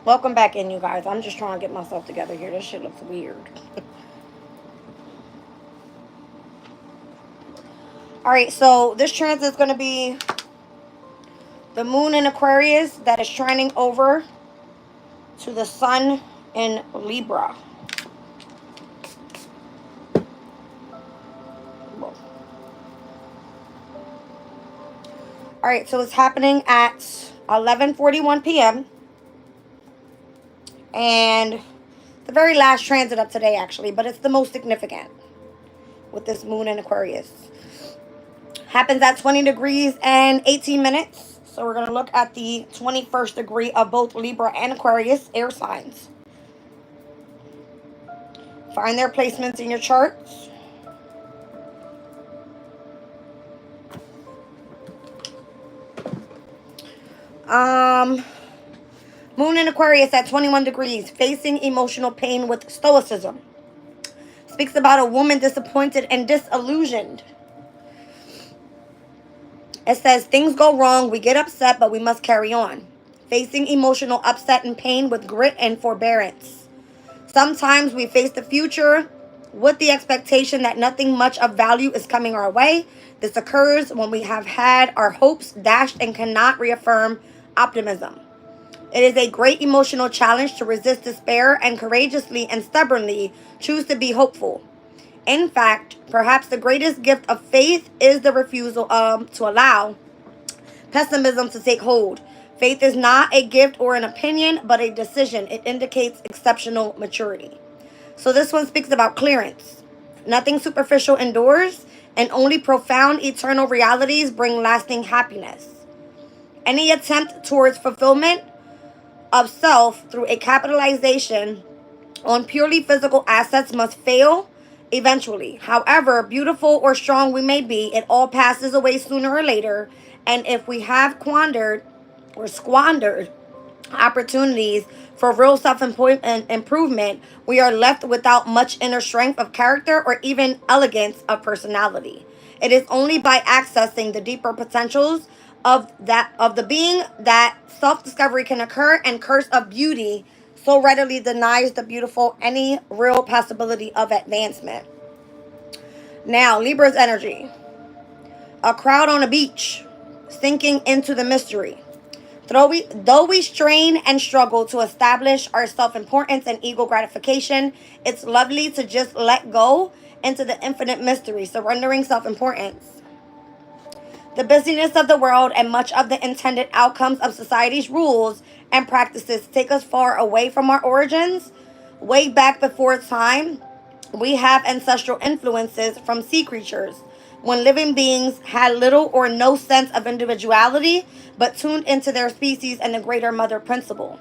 Welcome back in, you guys. I'm just trying to get myself together here. This shit looks weird. All right, so this transit is going to be the moon in Aquarius that is trining over to the sun in Libra. All right, so it's happening at 11:41 p.m. And the very last transit of today, actually, but it's the most significant with this moon in Aquarius. Happens at 20 degrees and 18 minutes. So we're going to look at the 21st degree of both Libra and Aquarius air signs. Find their placements in your charts. Moon in Aquarius at 21 degrees, facing emotional pain with stoicism. Speaks about a woman disappointed and disillusioned. It says, things go wrong, we get upset, but we must carry on. Facing emotional upset and pain with grit and forbearance. Sometimes we face the future with the expectation that nothing much of value is coming our way. This occurs when we have had our hopes dashed and cannot reaffirm optimism. It is a great emotional challenge to resist despair and courageously and stubbornly choose to be hopeful. In fact, perhaps the greatest gift of faith is the refusal to allow pessimism to take hold. Faith is not a gift or an opinion, but a decision. It indicates exceptional maturity. So this one speaks about clearance. Nothing superficial endures, and only profound eternal realities bring lasting happiness. Any attempt towards fulfillment of self through a capitalization on purely physical assets must fail eventually. However beautiful or strong we may be, it all passes away sooner or later. And if we have squandered opportunities for real self-improvement, we are left without much inner strength of character or even elegance of personality. It is only by accessing the deeper potentials of the being that self-discovery can occur, and curse of beauty so readily denies the beautiful any real possibility of advancement. Now, Libra's energy. A crowd on a beach, sinking into the mystery. Though we strain and struggle to establish our self-importance and ego gratification, it's lovely to just let go into the infinite mystery, surrendering self-importance. The busyness of the world and much of the intended outcomes of society's rules and practices take us far away from our origins. Way back before time, we have ancestral influences from sea creatures, when living beings had little or no sense of individuality, but tuned into their species and the greater mother principle.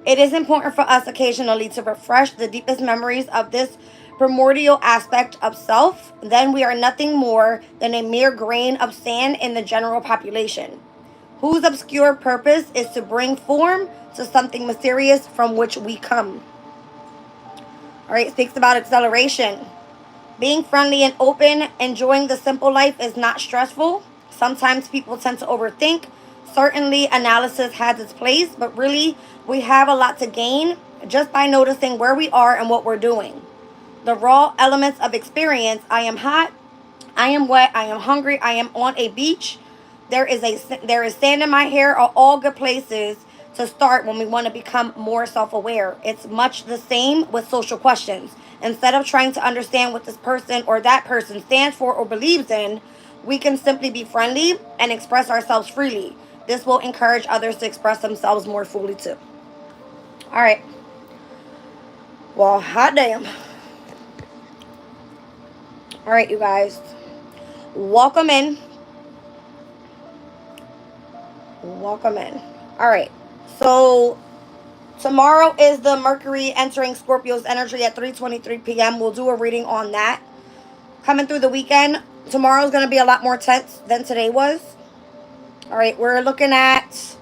It is important for us occasionally to refresh the deepest memories of this primordial aspect of self. Then we are nothing more than a mere grain of sand in the general population, whose obscure purpose is to bring form to something mysterious from which we come. All right, speaks about acceleration. Being friendly and open, enjoying the simple life is not stressful. Sometimes people tend to overthink. Certainly, analysis has its place, but really, we have a lot to gain just by noticing where we are and what we're doing. The raw elements of experience: I am hot, I am wet, I am hungry, I am on a beach, there is sand in my hair, are all good places to start when we want to become more self-aware. It's much the same with social questions. Instead of trying to understand what this person or that person stands for or believes in, we can simply be friendly and express ourselves freely. This will encourage others to express themselves more fully too. All right. Well, hot damn. All right, you guys. Welcome in. Welcome in. All right. So tomorrow is the Mercury entering Scorpio's energy at 3:23 p.m. We'll do a reading on that. Coming through the weekend, tomorrow's going to be a lot more tense than today was. All right, we're looking at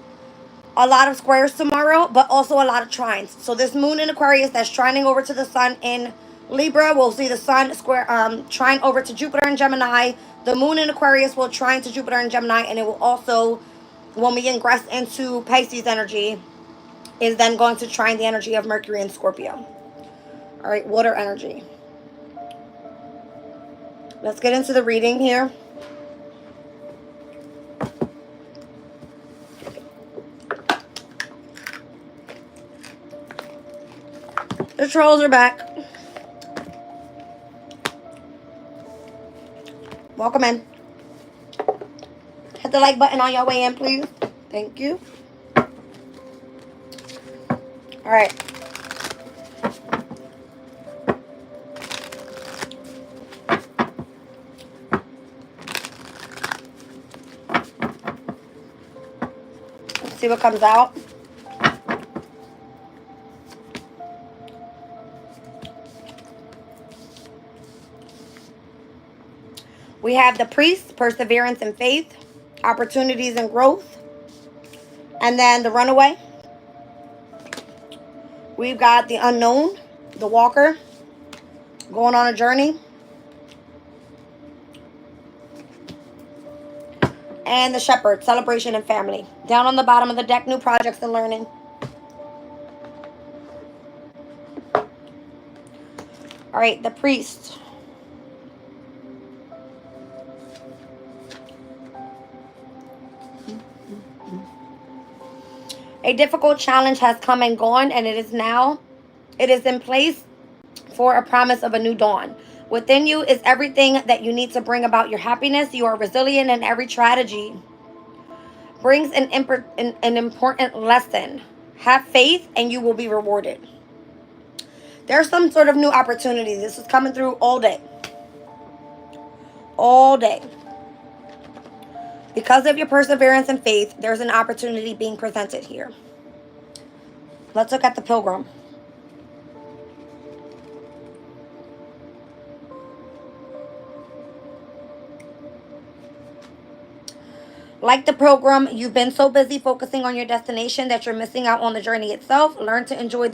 a lot of squares tomorrow, but also a lot of trines. So this moon in Aquarius that's trining over to the sun in Libra, we'll see the sun square trine over to Jupiter in Gemini. The moon in Aquarius will trine to Jupiter in Gemini, and it will also, when we ingress into Pisces energy, is then going to trine the energy of Mercury and Scorpio. All right, water energy. Let's get into the reading here. The trolls are back. Welcome in. Hit the like button on your way in, please. Thank you. All right. Let's see what comes out. We have the priest, perseverance and faith, opportunities and growth, and then the runaway. We've got the unknown, the walker, going on a journey, and the shepherd, celebration and family. Down on the bottom of the deck, new projects and learning. All right, the priest. A difficult challenge has come and gone, and it is in place for a promise of a new dawn. Within you is everything that you need to bring about your happiness. You are resilient, and every tragedy brings an important lesson. Have faith, and you will be rewarded. There's some sort of new opportunity. This is coming through all day. All day. Because of your perseverance and faith, there's an opportunity being presented here. Let's look at the Pilgrim. Like the Pilgrim, you've been so busy focusing on your destination that you're missing out on the journey itself. Learn to enjoy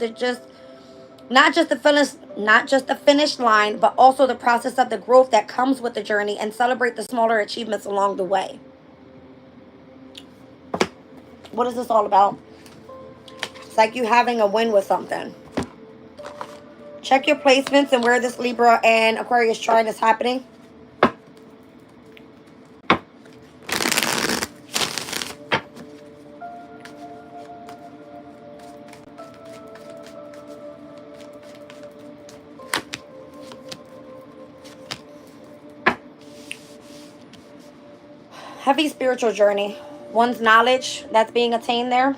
not just the finish line, but also the process of the growth that comes with the journey, and celebrate the smaller achievements along the way. What is this all about? It's like you having a win with something. Check your placements and where this Libra and Aquarius trine is happening. Heavy spiritual journey. One's knowledge that's being attained there.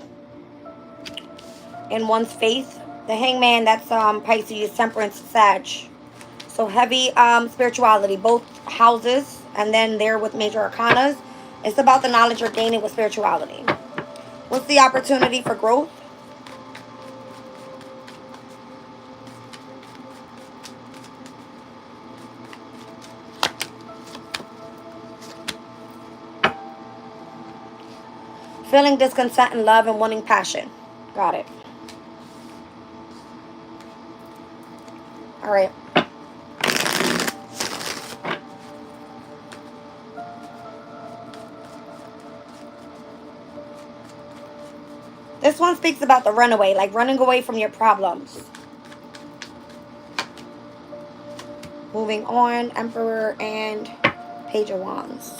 And one's faith. The Hangman, that's Pisces, Temperance, Sag. So heavy spirituality. Both houses. And then there with major arcanas. It's about the knowledge you're gaining with spirituality. What's the opportunity for growth? Feeling discontent in love and wanting passion. Got it. All right. This one speaks about the runaway, like running away from your problems. Moving on, Emperor and Page of Wands.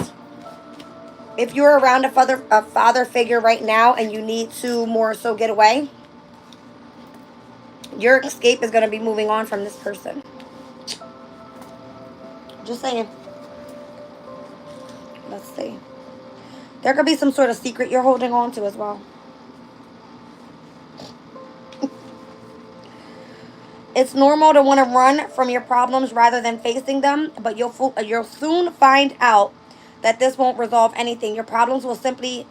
If you're around a father figure right now and you need to more so get away, your escape is going to be moving on from this person. Just saying. Let's see. There could be some sort of secret you're holding on to as well. It's normal to want to run from your problems rather than facing them, but you'll soon find out that this won't resolve anything. Your problems will simply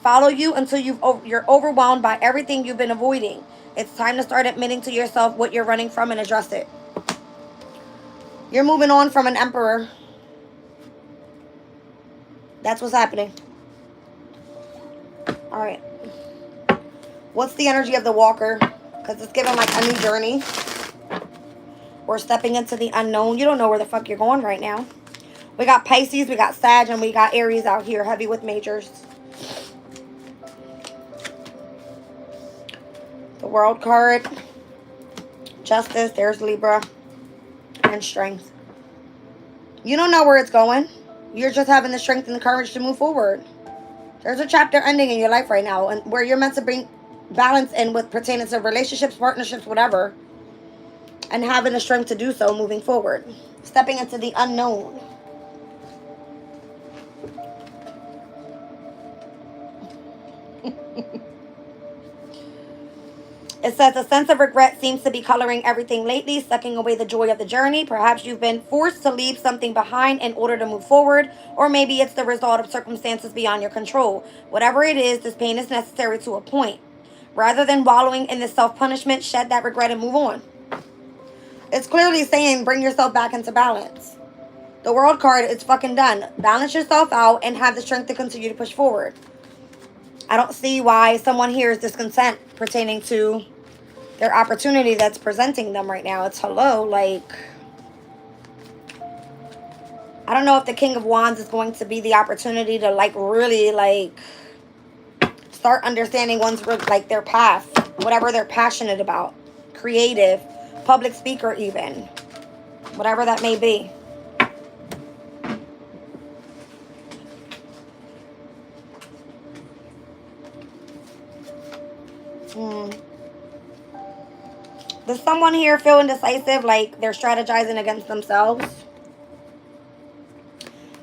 follow you until you're overwhelmed by everything you've been avoiding. It's time to start admitting to yourself what you're running from and address it. You're moving on from an Emperor. That's what's happening. All right. What's the energy of the Walker? Because it's giving like a new journey. Or stepping into the unknown. You don't know where the fuck you're going right now. We got Pisces, we got Sag, and we got Aries out here, heavy with majors. World card. Justice. There's Libra. And Strength. You don't know where it's going. You're just having the strength and the courage to move forward. There's a chapter ending in your life right now, and where you're meant to bring balance in with pertaining to relationships, partnerships, whatever, and having the strength to do so moving forward. Stepping into the unknown. It says a sense of regret seems to be coloring everything lately, sucking away the joy of the journey. Perhaps you've been forced to leave something behind in order to move forward, or maybe it's the result of circumstances beyond your control. Whatever it is, this pain is necessary to a point. Rather than wallowing in this self-punishment, shed that regret and move on. It's clearly saying bring yourself back into balance. The World card, it's fucking done. Balance yourself out and have the strength to continue to push forward. I don't see why someone here is discontent pertaining to their opportunity that's presenting them right now. It's hello, like, I don't know if the King of Wands is going to be the opportunity to, like, really, like, start understanding one's, like, their path, whatever they're passionate about, creative, public speaker even, whatever that may be. Does someone here feel indecisive, like they're strategizing against themselves?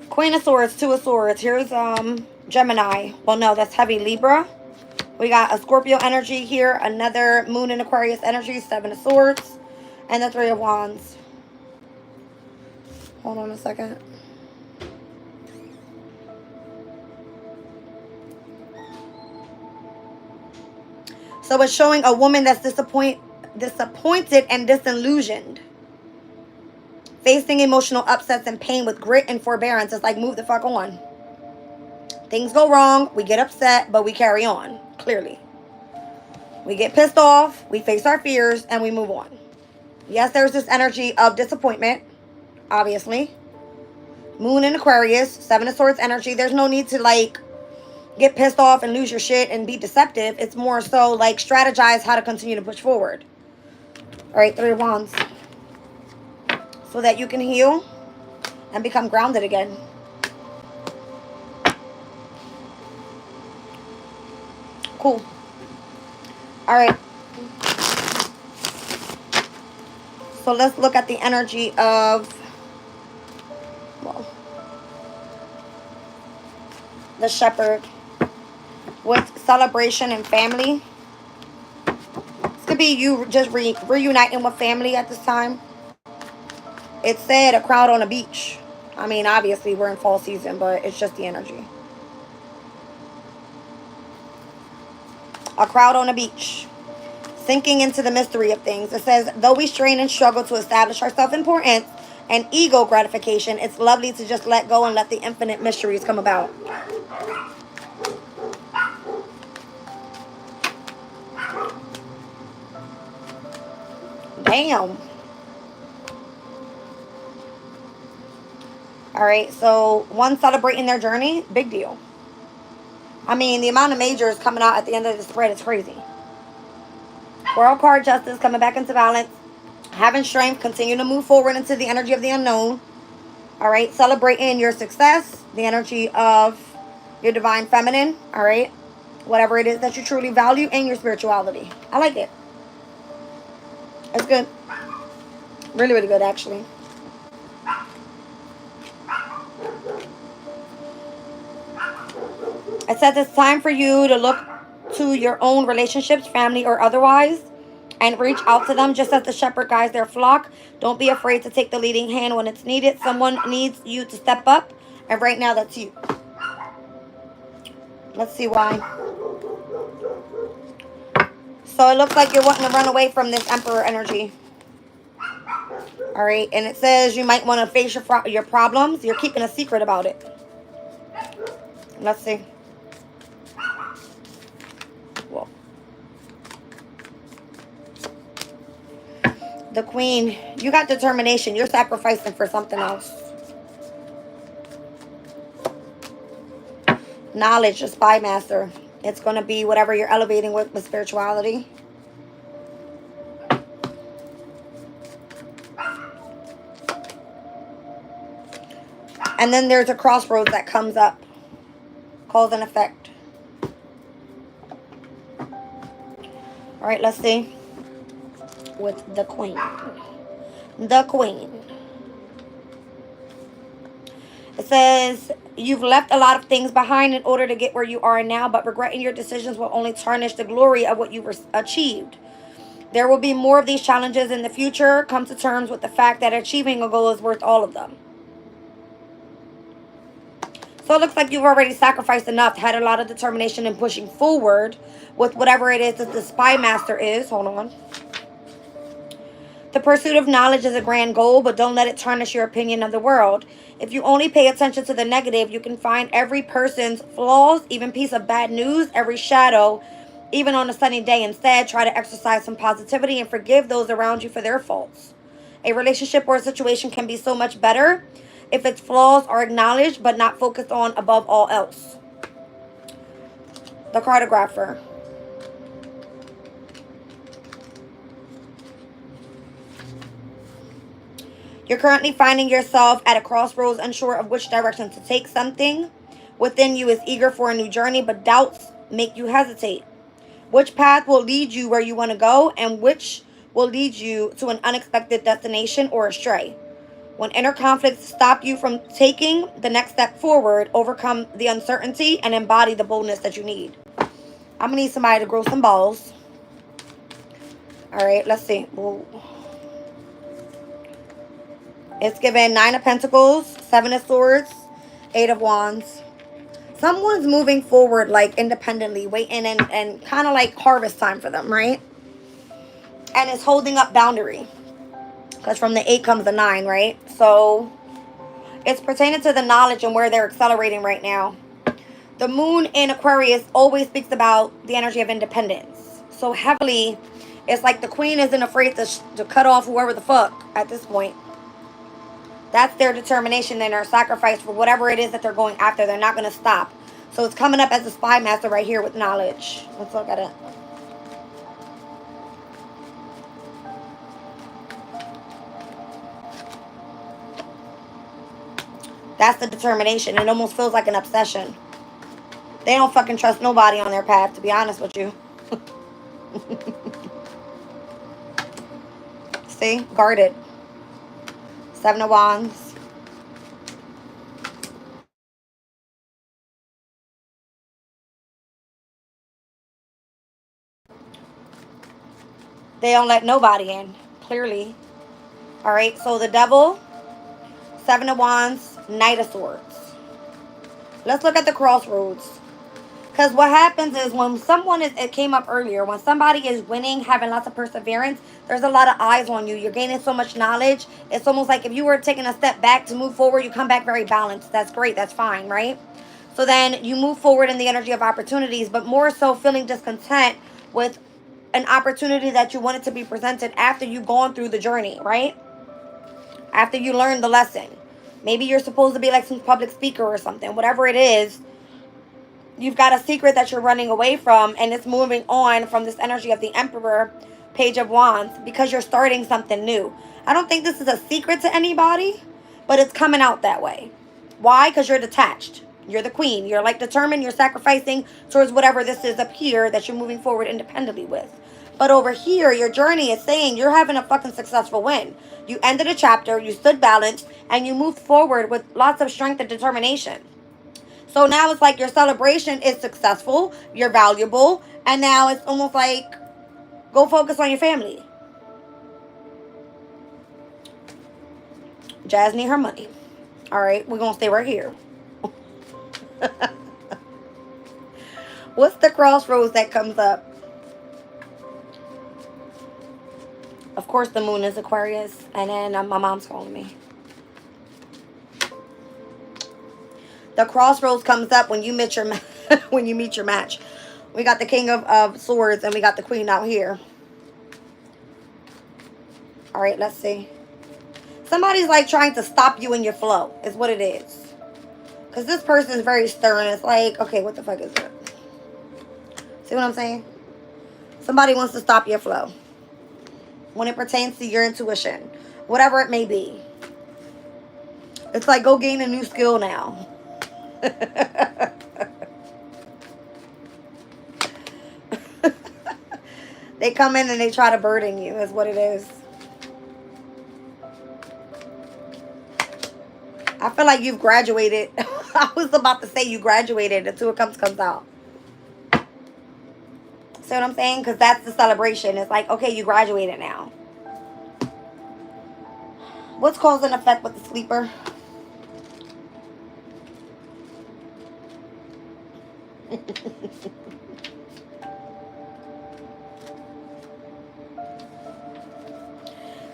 Queen of Swords, Two of Swords. Here's Gemini. Well, no, that's heavy Libra. We got a Scorpio energy here, another Moon and Aquarius energy, Seven of Swords, and the Three of Wands. Hold on a second. So it's showing a woman that's disappointed and disillusioned. Facing emotional upsets and pain with grit and forbearance. It's like, move the fuck on. Things go wrong, we get upset, but we carry on, clearly. We get pissed off, we face our fears, and we move on. Yes, there's this energy of disappointment, obviously. Moon in Aquarius, Seven of Swords energy. There's no need to, like, get pissed off and lose your shit and be deceptive. It's more so, like, strategize how to continue to push forward. All right, Three of Wands. So that you can heal and become grounded again. Cool. All right. So let's look at the energy of, well, the Shepherd with celebration and family. This could be you just reuniting with family at this time. It said a crowd on a beach. I mean, obviously we're in fall season, but it's just the energy. A crowd on a beach. Sinking into the mystery of things. It says, though we strain and struggle to establish our self-importance and ego gratification, it's lovely to just let go and let the infinite mysteries come about. Damn. All right, so one celebrating their journey, big deal. I mean, the amount of majors coming out at the end of the spread is crazy. World card, Justice, coming back into balance. Having strength, continue to move forward into the energy of the unknown. All right, celebrating your success, the energy of your divine feminine. All right, whatever it is that you truly value and your spirituality. I like it. It's good. Really, really good, actually. It says it's time for you to look to your own relationships, family or otherwise, and reach out to them just as the shepherd guides their flock. Don't be afraid to take the leading hand when it's needed. Someone needs you to step up, and right now that's you. Let's see why. So it looks like you're wanting to run away from this Emperor energy. All right, and it says you might want to face your problems. You're keeping a secret about it. Let's see. Whoa. The Queen, you got determination. You're sacrificing for something else. Knowledge, a spy master. It's going to be whatever you're elevating with spirituality. And then there's a crossroads that comes up. Cause and effect. All right, let's see. With the Queen. The Queen. It says, you've left a lot of things behind in order to get where you are now, but regretting your decisions will only tarnish the glory of what you've achieved. There will be more of these challenges in the future. Come to terms with the fact that achieving a goal is worth all of them. So it looks like you've already sacrificed enough, had a lot of determination in pushing forward with whatever it is that the spy master is. Hold on. The pursuit of knowledge is a grand goal, but don't let it tarnish your opinion of the world. If you only pay attention to the negative, you can find every person's flaws, even piece of bad news, every shadow, even on a sunny day. Instead, try to exercise some positivity and forgive those around you for their faults. A relationship or a situation can be so much better if its flaws are acknowledged but not focused on above all else. The cartographer. You're currently finding yourself at a crossroads, unsure of which direction to take. Something within you is eager for a new journey, but doubts make you hesitate. Which path will lead you where you want to go, and which will lead you to an unexpected destination or astray? When inner conflicts stop you from taking the next step forward, overcome the uncertainty and embody the boldness that you need. I'm going to need somebody to grow some balls. All right, let's see. Whoa. It's given 9 of Pentacles, 7 of Swords, 8 of Wands. Someone's moving forward like independently, waiting and kind of like harvest time for them, right? And it's holding up boundary. Because from the 8 comes the 9, right? So it's pertaining to the knowledge and where they're accelerating right now. The moon in Aquarius always speaks about the energy of independence. So heavily, it's like the Queen isn't afraid to cut off whoever the fuck at this point. That's their determination and their sacrifice for whatever it is that they're going after. They're not going to stop. So it's coming up as a spy master right here with knowledge. Let's look at it. That's the determination. It almost feels like an obsession. They don't fucking trust nobody on their path, to be honest with you. See? Guarded. 7 of Wands. They don't let nobody in, clearly. All right, so the Devil, 7 of Wands, Knight of Swords. Let's look at the crossroads. Because what happens is when someone is, it came up earlier, when somebody is winning, having lots of perseverance, there's a lot of eyes on you. You're gaining so much knowledge. It's almost like if you were taking a step back to move forward, you come back very balanced. That's great. That's fine, right? So then you move forward in the energy of opportunities, but more so feeling discontent with an opportunity that you wanted to be presented after you've gone through the journey, right? After you learn the lesson. Maybe you're supposed to be like some public speaker or something. Whatever it is, you've got a secret that you're running away from, and it's moving on from this energy of the Emperor, Page of Wands, because you're starting something new. I don't think this is a secret to anybody, but it's coming out that way. Why? Because you're detached. You're the Queen. You're like determined. You're sacrificing towards whatever this is up here that you're moving forward independently with. But over here, your journey is saying you're having a fucking successful win. You ended a chapter, you stood balanced, and you moved forward with lots of strength and determination. So now it's like your celebration is successful, you're valuable, and now it's almost like, go focus on your family. Jazz need her money. All right, we're going to stay right here. What's the crossroads that comes up? Of course, the moon is Aquarius, and then my mom's calling me. The crossroads comes up when you meet your when you meet your match. We got the King of Swords, and we got the Queen out here. All right, let's see. Somebody's like trying to stop you in your flow, is what it is. Because this person is very stern. It's like, okay, what the fuck is it? See what I'm saying? Somebody wants to stop your flow when it pertains to your intuition, whatever it may be. It's like, go gain a new skill now. They come in and they try to burden you, is what it is. I feel like you've graduated. I was about to say you graduated. The Two of Cups comes out. See what I'm saying? Because that's the celebration. It's like, okay, you graduated now. What's cause and effect with the sleeper?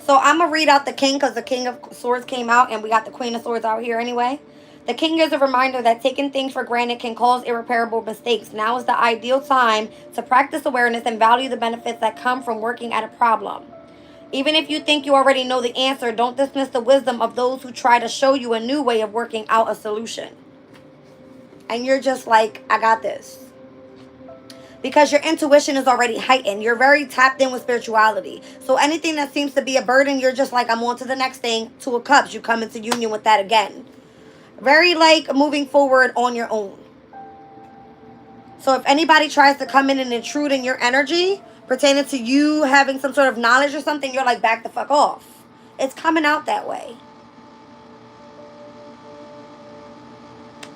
So I'm going to read out the King because the King of Swords came out and we got the Queen of Swords out here anyway. The King is a reminder that taking things for granted can cause irreparable mistakes. Now is the ideal time to practice awareness and value the benefits that come from working at a problem. Even if you think you already know the answer, don't dismiss the wisdom of those who try to show you a new way of working out a solution. And you're just like, I got this. Because your intuition is already heightened. You're very tapped in with spirituality. So anything that seems to be a burden, you're just like, I'm on to the next thing. Two of Cups, you come into union with that again. Very like moving forward on your own. So if anybody tries to come in and intrude in your energy, pertaining to you having some sort of knowledge or something, you're like, back the fuck off. It's coming out that way.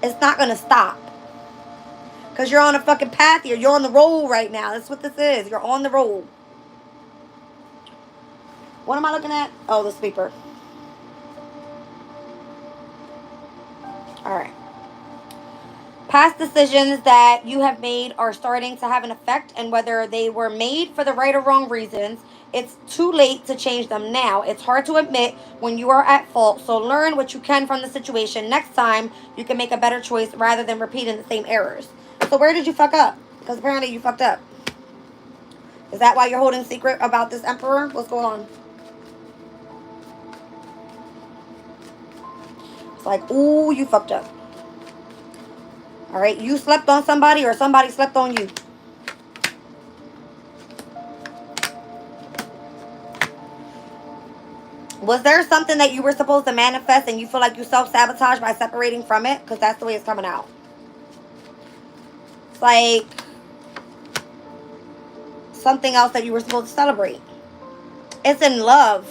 It's not going to stop. Because you're on a fucking path here. You're on the roll right now. That's what this is. You're on the roll. What am I looking at? Oh, the sleeper. Alright. Past decisions that you have made are starting to have an effect, and whether they were made for the right or wrong reasons, it's too late to change them now. It's hard to admit when you are at fault, so learn what you can from the situation. Next time, you can make a better choice rather than repeating the same errors. So where did you fuck up? Because apparently you fucked up. Is that why you're holding secret about this Emperor? What's going on? It's like, ooh, you fucked up. All right, you slept on somebody or somebody slept on you. Was there something that you were supposed to manifest and you feel like you self-sabotaged by separating from it? Because that's the way it's coming out. It's like something else that you were supposed to celebrate. It's in love.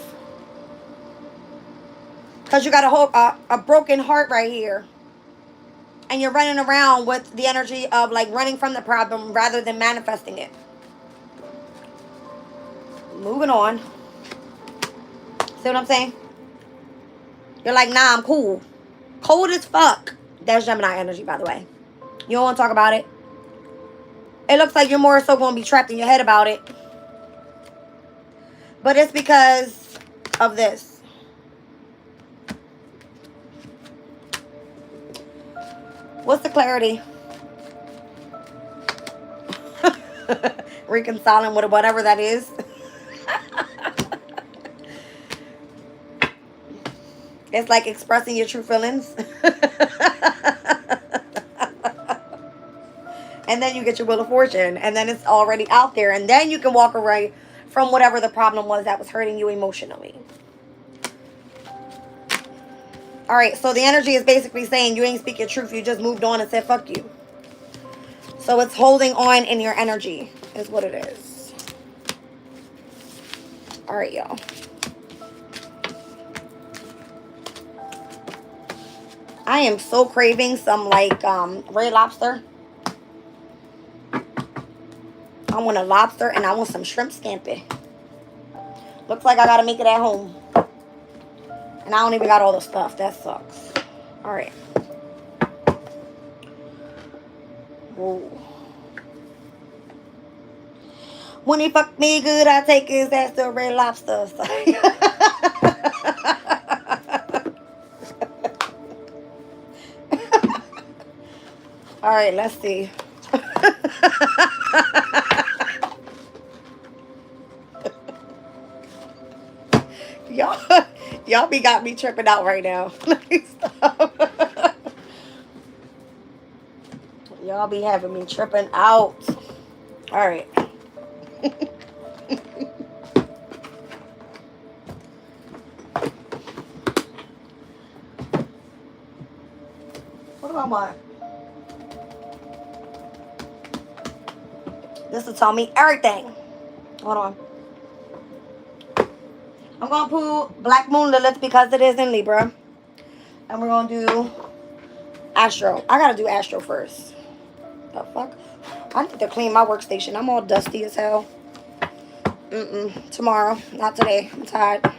Because you got a broken heart right here. And you're running around with the energy of like running from the problem rather than manifesting it. Moving on. See what I'm saying? You're like, nah, I'm cool. Cold as fuck. That's Gemini energy, by the way. You don't want to talk about it. It looks like you're more so going to be trapped in your head about it. But it's because of this. What's the clarity? Reconciling with whatever that is. It's like expressing your true feelings. And then you get your Wheel of Fortune. And then it's already out there. And then you can walk away from whatever the problem was that was hurting you emotionally. Alright, so the energy is basically saying you ain't speak your truth. You just moved on and said fuck you. So it's holding on in your energy is what it is. Alright, y'all. I am so craving some like Red Lobster. I want a lobster and I want some shrimp scampi. Looks like I gotta make it at home. And I don't even got all the stuff. That sucks. Alright. Whoa. When he fuck me good, I take his ass to Red Lobster. Alright, let's see. Y'all be got me tripping out right now. Stop. Y'all be having me tripping out. Alright. talking about? This will tell me everything. Hold on. I'm going to pull Black Moon Lilith because it is in Libra. And we're going to do Astro. I got to do Astro first. The fuck? I need to clean my workstation. I'm all dusty as hell. Tomorrow. Not today. I'm tired.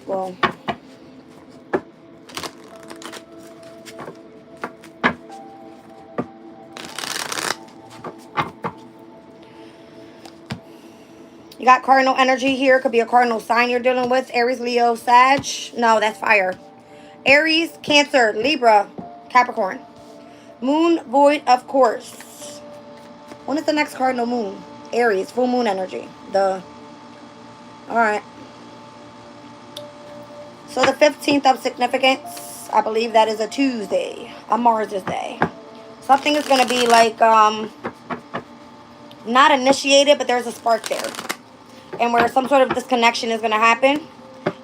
Well, you got cardinal energy here. Could be a cardinal sign you're dealing with. Aries, Leo, Sag. No, that's fire. Aries, Cancer, Libra, Capricorn. Moon, void, of course. When is the next cardinal moon? Aries, full moon energy. All right. So the 15th of significance, I believe that is a Tuesday, a Mars' day. Something is going to be like, not initiated, but there's a spark there. And where some sort of disconnection is going to happen.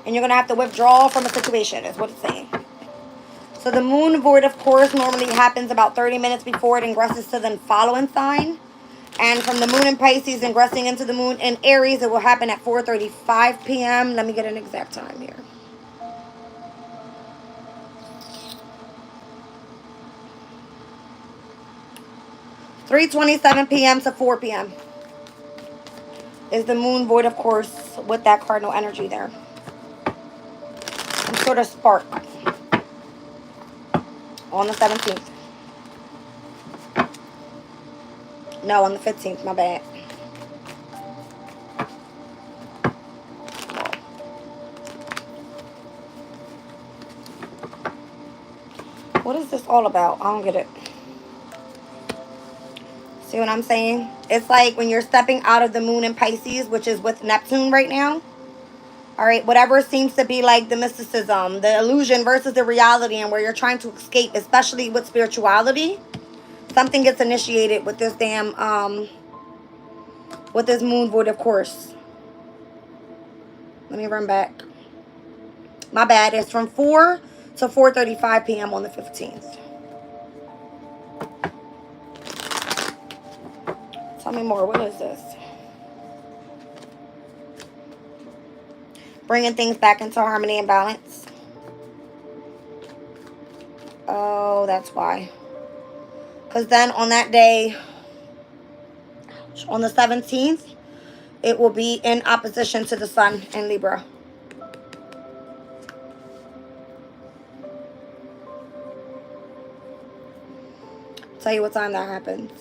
And you're going to have to withdraw from a situation, is what it's saying. So the moon void, of course, normally happens about 30 minutes before it ingresses to the following sign. And from the moon in Pisces ingressing into the moon in Aries, it will happen at 4:35 p.m. Let me get an exact time here. 3:27 p.m. to 4 p.m. is the moon void, of course, with that cardinal energy there. Some sort of spark on the 17th. No, on the 15th, my bad. What is this all about? I don't get it. See what I'm saying? It's like when you're stepping out of the moon in Pisces, which is with Neptune right now. All right, whatever seems to be like the mysticism, the illusion versus the reality, and where you're trying to escape, especially with spirituality. Something gets initiated with this damn, with this moon void, of course. Let me run back. My bad. It's from 4 to 4:35 p.m. on the 15th. Tell me more. What is this? Bringing things back into harmony and balance. Oh, that's why. Because then on that day, on the 17th, it will be in opposition to the sun in Libra. Tell you what time that happens.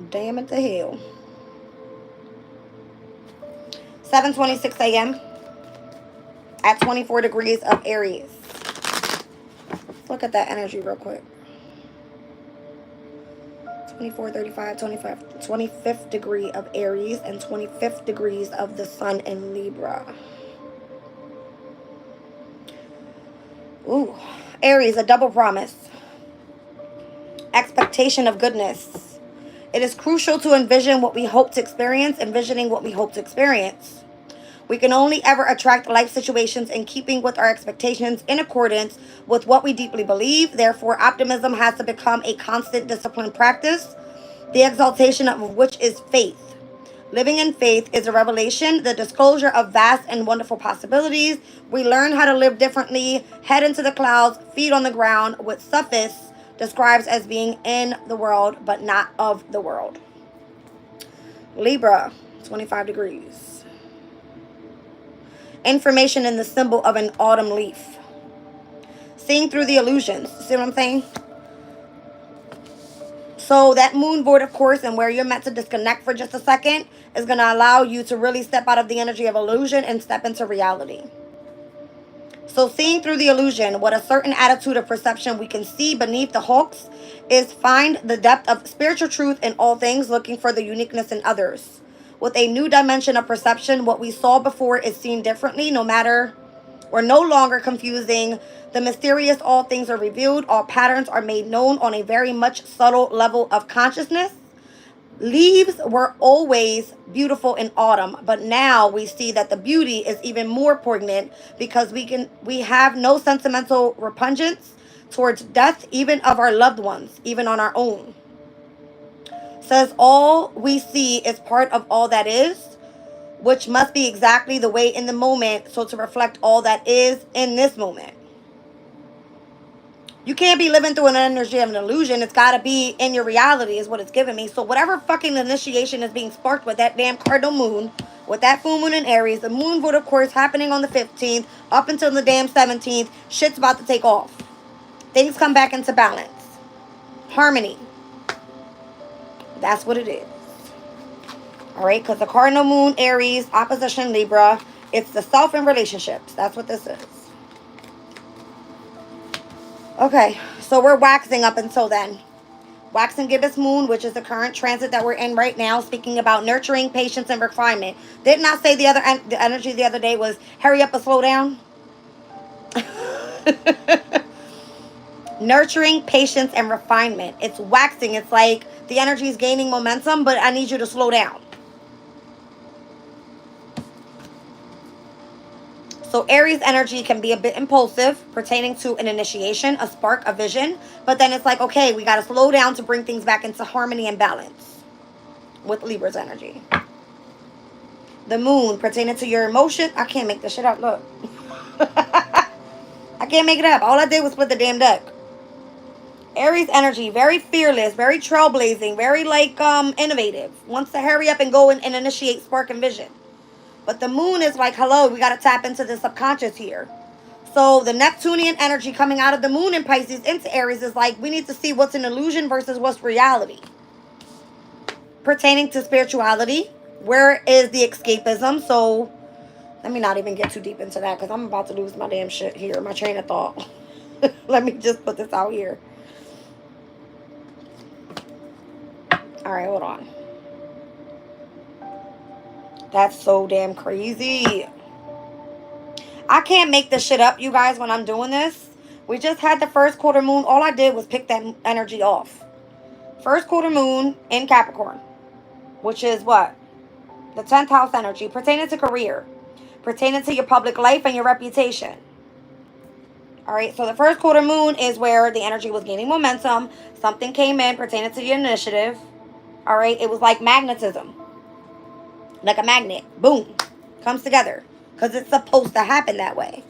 Damn it to hell. 7:26 a.m. at 24 degrees of Aries. Let's look at that energy real quick. 24, 35, 25, 25th degree of Aries and 25th degrees of the sun in Libra. Ooh, Aries, a double promise. Expectation of goodness. It is crucial to envision what we hope to experience, envisioning what we hope to experience. We can only ever attract life situations in keeping with our expectations in accordance with what we deeply believe. Therefore, optimism has to become a constant disciplined practice, the exaltation of which is faith. Living in faith is a revelation, the disclosure of vast and wonderful possibilities. We learn how to live differently, head into the clouds, feet on the ground, with Sufis describes as being in the world, but not of the world. Libra, 25 degrees. Information in the symbol of an autumn leaf. Seeing through the illusions. See what I'm saying? So that moon void, of course, and where you're meant to disconnect for just a second, is going to allow you to really step out of the energy of illusion and step into reality. So seeing through the illusion, what a certain attitude of perception we can see beneath the hulks is find the depth of spiritual truth in all things, looking for the uniqueness in others. With a new dimension of perception, what we saw before is seen differently, no matter We're no longer confusing the mysterious. All things are revealed. All patterns are made known on a very much subtle level of consciousness. Leaves were always beautiful in autumn, but now we see that the beauty is even more poignant because we have no sentimental repugnance towards death, even of our loved ones, even on our own. Says all we see is part of all that is, which must be exactly the way in the moment, so to reflect all that is in this moment. You can't be living through an energy of an illusion. It's got to be in your reality is what it's giving me. So whatever fucking initiation is being sparked with that damn cardinal moon, with that full moon in Aries, the moon would, of course, happening on the 15th, up until the damn 17th, shit's about to take off. Things come back into balance. Harmony. That's what it is. All right, because the cardinal moon, Aries, opposition Libra, it's the self and relationships. That's what this is. Okay, so we're waxing up until then. Waxing gibbous moon, which is the current transit that we're in right now, speaking about nurturing, patience, and refinement. Didn't I say the energy the other day was hurry up and slow down? Nurturing, patience, and refinement. It's waxing. It's like the energy is gaining momentum, but I need you to slow down. So Aries energy can be a bit impulsive, pertaining to an initiation, a spark, a vision. But then it's like, okay, we got to slow down to bring things back into harmony and balance with Libra's energy. The moon, pertaining to your emotion. I can't make this shit up, look. I can't make it up. All I did was split the damn deck. Aries energy, very fearless, very trailblazing, very like innovative. Wants to hurry up and go and initiate spark and vision. But the moon is like, hello, we got to tap into the subconscious here. So the Neptunian energy coming out of the moon in Pisces into Aries is like, we need to see what's an illusion versus what's reality. Pertaining to spirituality, where is the escapism? So let me not even get too deep into that because I'm about to lose my damn shit here, my train of thought. Let me just put this out here. All right, hold on. That's so damn crazy. I can't make this shit up, you guys, when I'm doing this. We just had the first quarter moon. All I did was pick that energy off. First quarter moon in Capricorn, which is what? The 10th house energy, pertaining to career, pertaining to your public life and your reputation. All right, so the first quarter moon is where the energy was gaining momentum. Something came in pertaining to your initiative. All right, it was like magnetism. Like a magnet. Boom. Comes together. Because it's supposed to happen that way.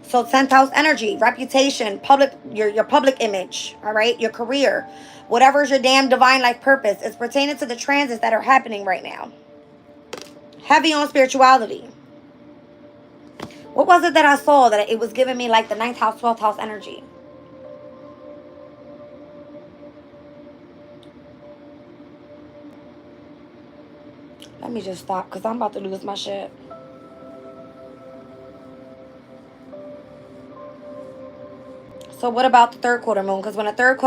So 10th house energy, reputation, public, your public image, all right, your career, whatever's your damn divine life purpose is pertaining to the transits that are happening right now. Heavy on spirituality. What was it that I saw that it was giving me like the 9th house, 12th house energy? Let me just stop because I'm about to lose my shit. So what about the third quarter moon? Because when the third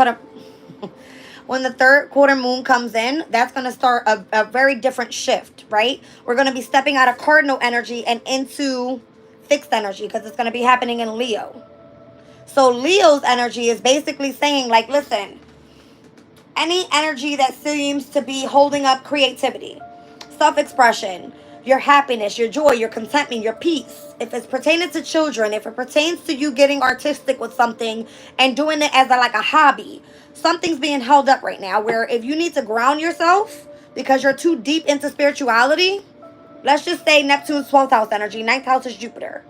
quarter moon comes in, that's going to start a very different shift, right? We're going to be stepping out of cardinal energy and into fixed energy because it's going to be happening in Leo. So Leo's energy is basically saying, like, listen, any energy that seems to be holding up creativity, self-expression, your happiness, your joy, your contentment, your peace. If it's pertaining to children, if it pertains to you getting artistic with something and doing it as like a hobby, something's being held up right now where if you need to ground yourself because you're too deep into spirituality, let's just say Neptune's 12th house energy, 9th house is Jupiter.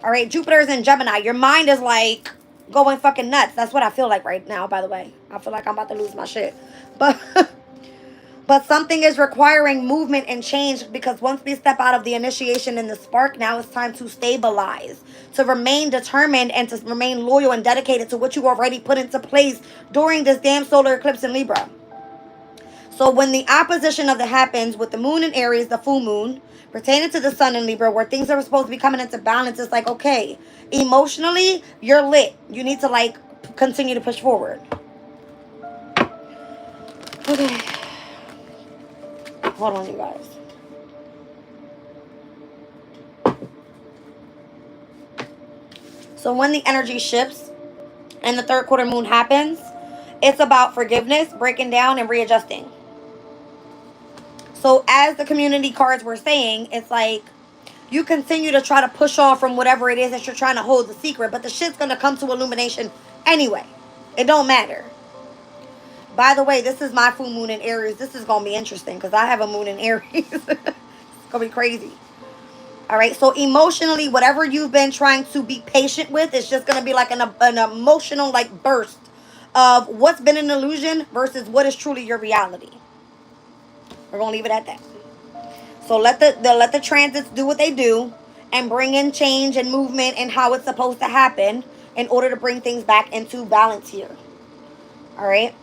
All right, Jupiter is in Gemini. Your mind is like going fucking nuts. That's what I feel like right now, by the way. I feel like I'm about to lose my shit. But something is requiring movement and change because once we step out of the initiation and the spark, now it's time to stabilize, to remain determined and to remain loyal and dedicated to what you already put into place during this damn solar eclipse in Libra. So when the opposition of that happens with the moon in Aries, the full moon, pertaining to the sun in Libra, where things are supposed to be coming into balance, it's like, okay, emotionally, you're lit. You need to like continue to push forward. Okay. Hold on, you guys. So when the energy shifts and the third quarter moon happens, it's about forgiveness, breaking down, and readjusting. So as the community cards were saying, it's like you continue to try to push off from whatever it is that you're trying to hold the secret, but the shit's going to come to illumination anyway. It don't matter. By the way, this is my full moon in Aries. This is going to be interesting because I have a moon in Aries. It's going to be crazy. All right. So emotionally, whatever you've been trying to be patient with, it's just going to be like an emotional like burst of what's been an illusion versus what is truly your reality. We're going to leave it at that. So let the transits do what they do and bring in change and movement and how it's supposed to happen in order to bring things back into balance here. All right.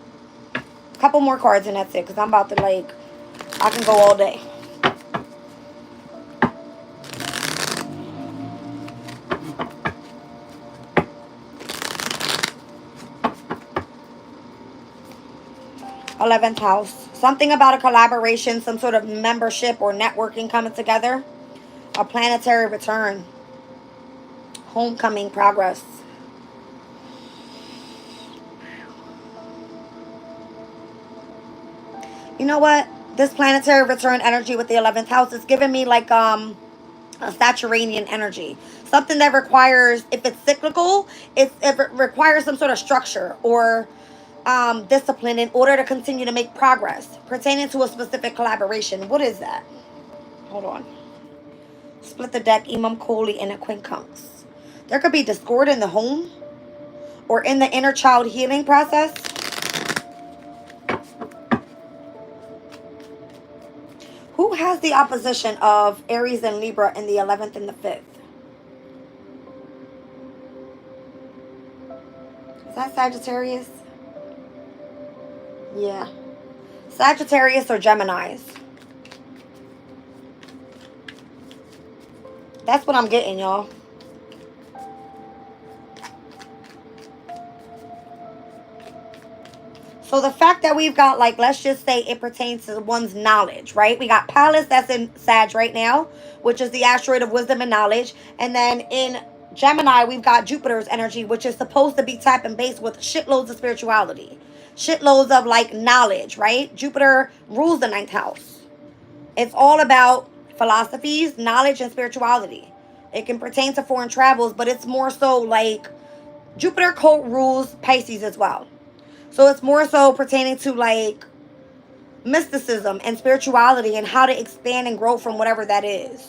A couple more cards and that's it because I'm about to I can go all day. th house. Something about a collaboration, some sort of membership or networking coming together. A planetary return. Homecoming, progress. You know what? This planetary return energy with the 11th house is giving me like a Saturnian energy. Something that requires, if it's cyclical, if it requires some sort of structure or discipline in order to continue to make progress pertaining to a specific collaboration. What is that? Hold on. Split the deck, Imam Kohli and a Quincunx. There could be discord in the home or in the inner child healing process. Who has the opposition of Aries and Libra in the 11th and the 5th? Is that Sagittarius? Yeah. Sagittarius or Geminis. That's what I'm getting, y'all. So the fact that we've got, like, let's just say it pertains to one's knowledge, right? We got Pallas that's in Sag right now, which is the asteroid of wisdom and knowledge. And then in Gemini, we've got Jupiter's energy, which is supposed to be tapping base with shitloads of spirituality. Shitloads of, like, knowledge, right? Jupiter rules the 9th house. It's all about philosophies, knowledge, and spirituality. It can pertain to foreign travels, but it's more so, like, Jupiter co-rules Pisces as well. So it's more so pertaining to, like, mysticism and spirituality and how to expand and grow from whatever that is.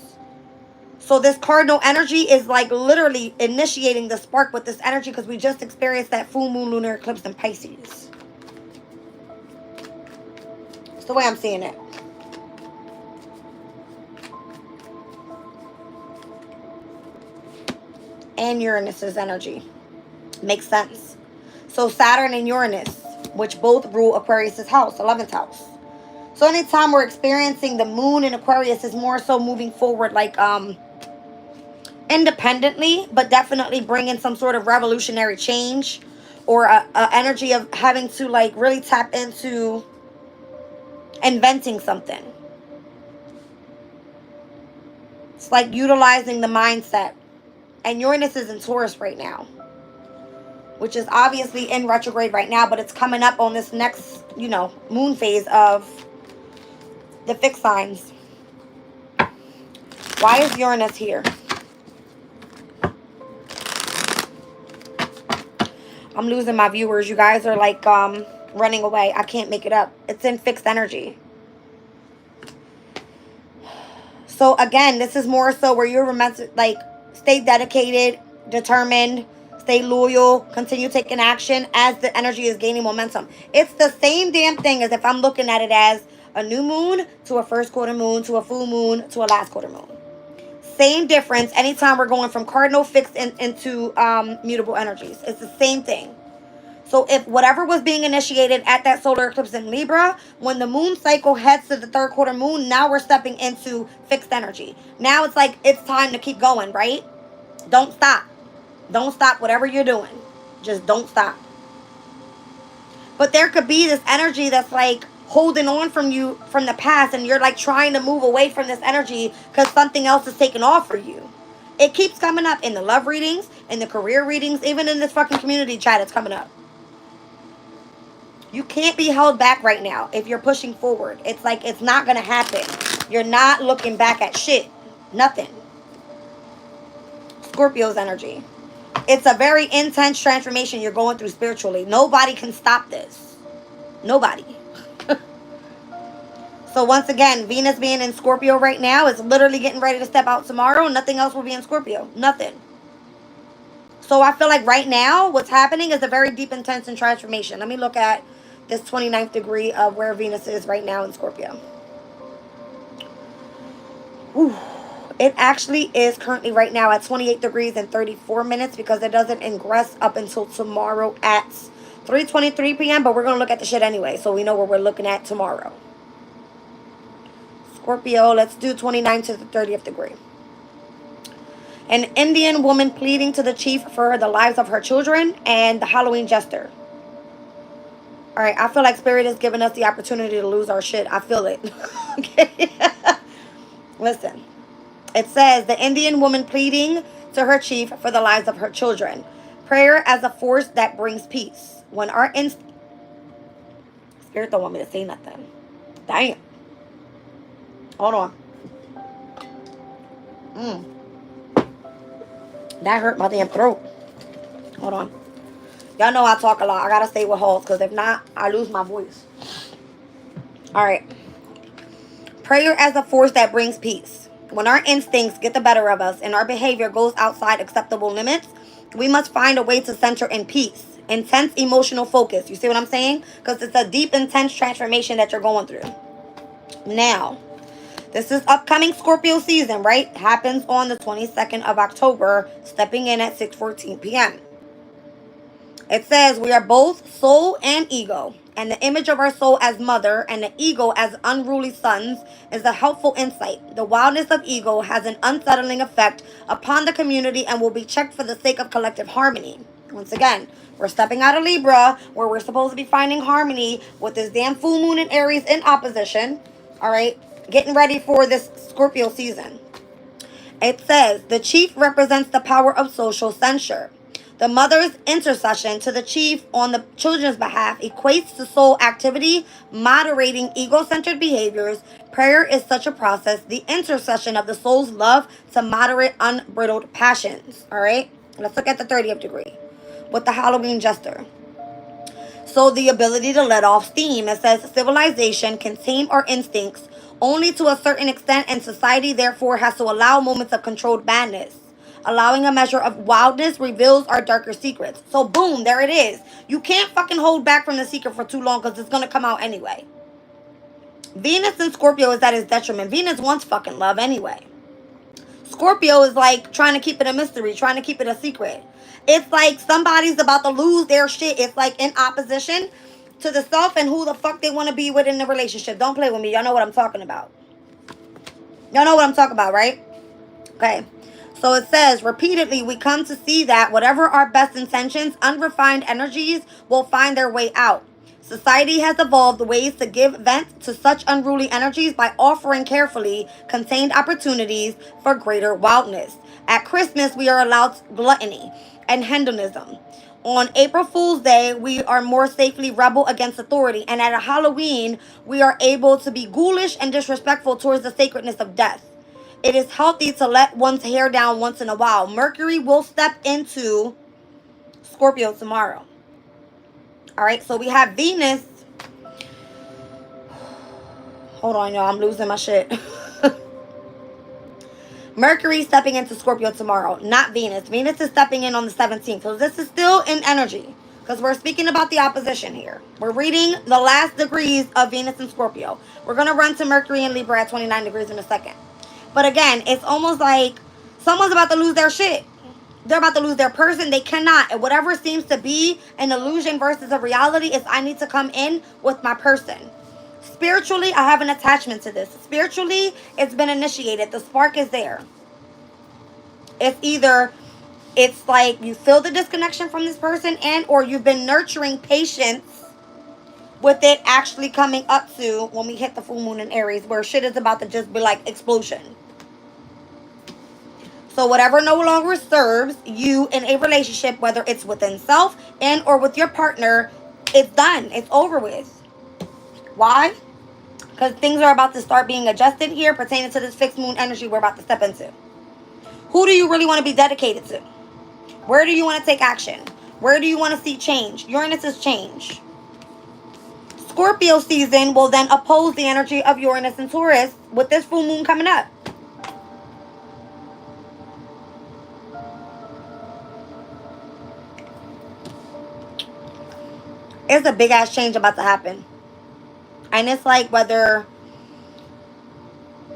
So this cardinal energy is, like, literally initiating the spark with this energy because we just experienced that full moon lunar eclipse in Pisces. It's the way I'm seeing it. And Uranus's energy. Makes sense. So Saturn and Uranus, which both rule Aquarius's house, 11th house. So anytime we're experiencing the moon in Aquarius is more so moving forward, like, independently, but definitely bringing some sort of revolutionary change or a energy of having to, like, really tap into inventing something. It's like utilizing the mindset. And Uranus is in Taurus right now, which is obviously in retrograde right now, but it's coming up on this next, you know, moon phase of the fixed signs. Why is Uranus here? I'm losing my viewers. You guys are, like, running away. I can't make it up. It's in fixed energy. So again, this is more so where you're remembered, like, stay dedicated, determined, stay loyal, continue taking action as the energy is gaining momentum. It's the same damn thing as if I'm looking at it as a new moon to a first quarter moon to a full moon to a last quarter moon. Same difference anytime we're going from cardinal fixed into mutable energies. It's the same thing. So if whatever was being initiated at that solar eclipse in Libra, when the moon cycle heads to the third quarter moon, now we're stepping into fixed energy. Now it's like it's time to keep going, right? Don't stop. Don't stop whatever you're doing. Just don't stop. But there could be this energy that's, like, holding on from you from the past, and you're, like, trying to move away from this energy because something else is taking off for you. It keeps coming up in the love readings, in the career readings, even in this fucking community chat, it's coming up. You can't be held back right now if you're pushing forward. It's like it's not going to happen. You're not looking back at shit. Nothing. Scorpio's energy. It's a very intense transformation you're going through spiritually. Nobody can stop this. Nobody. So once again, Venus being in Scorpio right now is literally getting ready to step out tomorrow. Nothing else will be in Scorpio. Nothing. So I feel like right now what's happening is a very deep, intense and transformation. Let me look at this 29th degree of where Venus is right now in Scorpio. Ooh. It actually is currently right now at 28 degrees and 34 minutes because it doesn't ingress up until tomorrow at 3:23 p.m. But we're going to look at the shit anyway, so we know what we're looking at tomorrow. Scorpio, let's do 29 to the 30th degree. An Indian woman pleading to the chief for the lives of her children and the Halloween jester. All right, I feel like Spirit is giving us the opportunity to lose our shit. I feel it. Okay. Listen. It says, the Indian woman pleading to her chief for the lives of her children. Prayer as a force that brings peace. When our Spirit don't want me to say nothing. Damn. Hold on. That hurt my damn throat. Hold on. Y'all know I talk a lot. I gotta stay with halls because if not, I lose my voice. All right. Prayer as a force that brings peace. When our instincts get the better of us and our behavior goes outside acceptable limits, we must find a way to center in peace. Intense emotional focus. You see what I'm saying? Because it's a deep, intense transformation that you're going through. Now, this is upcoming Scorpio season, right? Happens on the 22nd of October, stepping in at 6:14 p.m. It says we are both soul and ego. And the image of our soul as mother and the ego as unruly sons is a helpful insight. The wildness of ego has an unsettling effect upon the community and will be checked for the sake of collective harmony. Once again, we're stepping out of Libra, where we're supposed to be finding harmony with this damn full moon in Aries in opposition. All right, getting ready for this Scorpio season. It says the chief represents the power of social censure. The mother's intercession to the chief on the children's behalf equates to soul activity, moderating ego-centered behaviors. Prayer is such a process, the intercession of the soul's love to moderate unbridled passions. All right, let's look at the 30th degree with the Halloween jester. So the ability to let off steam. It says civilization can tame our instincts only to a certain extent, and society therefore has to allow moments of controlled madness. Allowing a measure of wildness reveals our darker secrets. So boom, there it is. You can't fucking hold back from the secret for too long because it's going to come out anyway. Venus in Scorpio is at his detriment. Venus wants fucking love anyway. Scorpio is like trying to keep it a mystery, trying to keep it a secret. It's like somebody's about to lose their shit. It's like in opposition to the self and who the fuck they want to be with in the relationship. Don't play with me. Y'all know what I'm talking about. Y'all know what I'm talking about, right? Okay. So it says, repeatedly, we come to see that whatever our best intentions, unrefined energies will find their way out. Society has evolved ways to give vent to such unruly energies by offering carefully contained opportunities for greater wildness. At Christmas, we are allowed gluttony and hedonism. On April Fool's Day, we are more safely rebel against authority. And at a Halloween, we are able to be ghoulish and disrespectful towards the sacredness of death. It is healthy to let one's hair down once in a while. Mercury will step into Scorpio tomorrow. All right, so we have Venus. Hold on, y'all. I'm losing my shit. Mercury stepping into Scorpio tomorrow, not Venus. Venus is stepping in on the 17th. So this is still in energy because we're speaking about the opposition here. We're reading the last degrees of Venus and Scorpio. We're going to run to Mercury and Libra at 29 degrees in a second. But again, it's almost like someone's about to lose their shit. They're about to lose their person. They cannot. And whatever seems to be an illusion versus a reality is I need to come in with my person. Spiritually, I have an attachment to this. Spiritually, it's been initiated. The spark is there. It's either, it's like you feel the disconnection from this person and or you've been nurturing patience with it actually coming up to when we hit the full moon in Aries where shit is about to just be like explosion. So whatever no longer serves you in a relationship, whether it's within self and or with your partner, it's done. It's over with. Why? Because things are about to start being adjusted here pertaining to this fixed moon energy we're about to step into. Who do you really want to be dedicated to? Where do you want to take action? Where do you want to see change? Uranus is change. Scorpio season will then oppose the energy of Uranus and Taurus with this full moon coming up. It's a big ass change about to happen. And it's like whether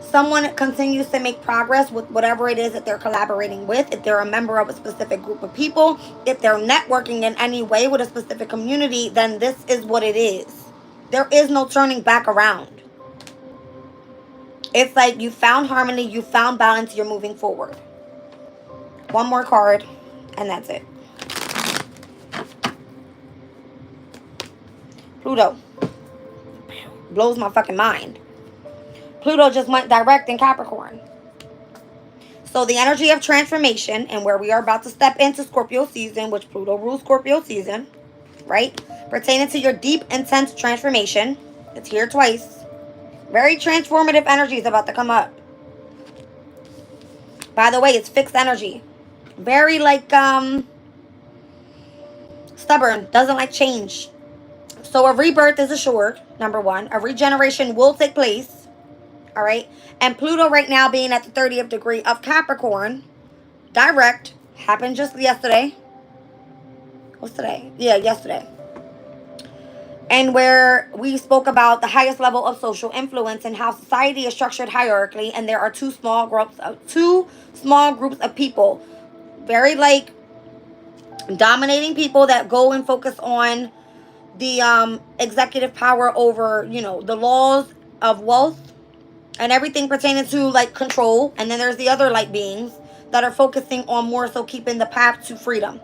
someone continues to make progress with whatever it is that they're collaborating with, if they're a member of a specific group of people, if they're networking in any way with a specific community, then this is what it is. There is no turning back around. It's like you found harmony, you found balance, you're moving forward. One more card, and that's it. Pluto. Blows my fucking mind. Pluto just went direct in Capricorn. So the energy of transformation, and where we are about to step into Scorpio season, which Pluto rules Scorpio season, right? Pertaining to your deep, intense transformation. It's here twice. Very transformative energy is about to come up. By the way, it's fixed energy. Very like stubborn. Doesn't like change. So a rebirth is assured, number one. A regeneration will take place. All right. And Pluto right now being at the 30th degree of Capricorn. Direct. Happened just yesterday. What's today? Yeah, yesterday. And where we spoke about the highest level of social influence and how society is structured hierarchically, and there are two small groups of people, very like dominating people that go and focus on the executive power over, you know, the laws of wealth and everything pertaining to like control. And then there's the other light beings that are focusing on more so keeping the path to freedom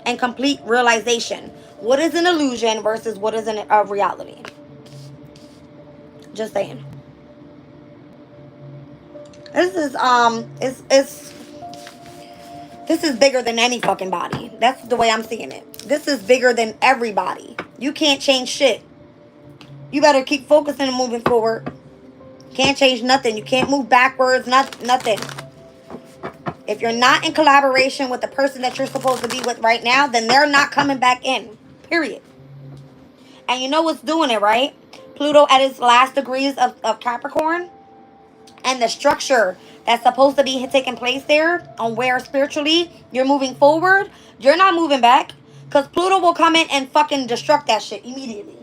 and complete realization. What is an illusion versus what is a reality? Just saying. This is this is bigger than any fucking body. That's the way I'm seeing it. This is bigger than everybody. You can't change shit. You better keep focusing and moving forward. Can't change nothing. You can't move backwards. Nothing. If you're not in collaboration with the person that you're supposed to be with right now, then they're not coming back in. Period. And you know what's doing it, right? Pluto at its last degrees of Capricorn. And the structure that's supposed to be taking place there on where spiritually you're moving forward, you're not moving back. Because Pluto will come in and fucking destruct that shit immediately.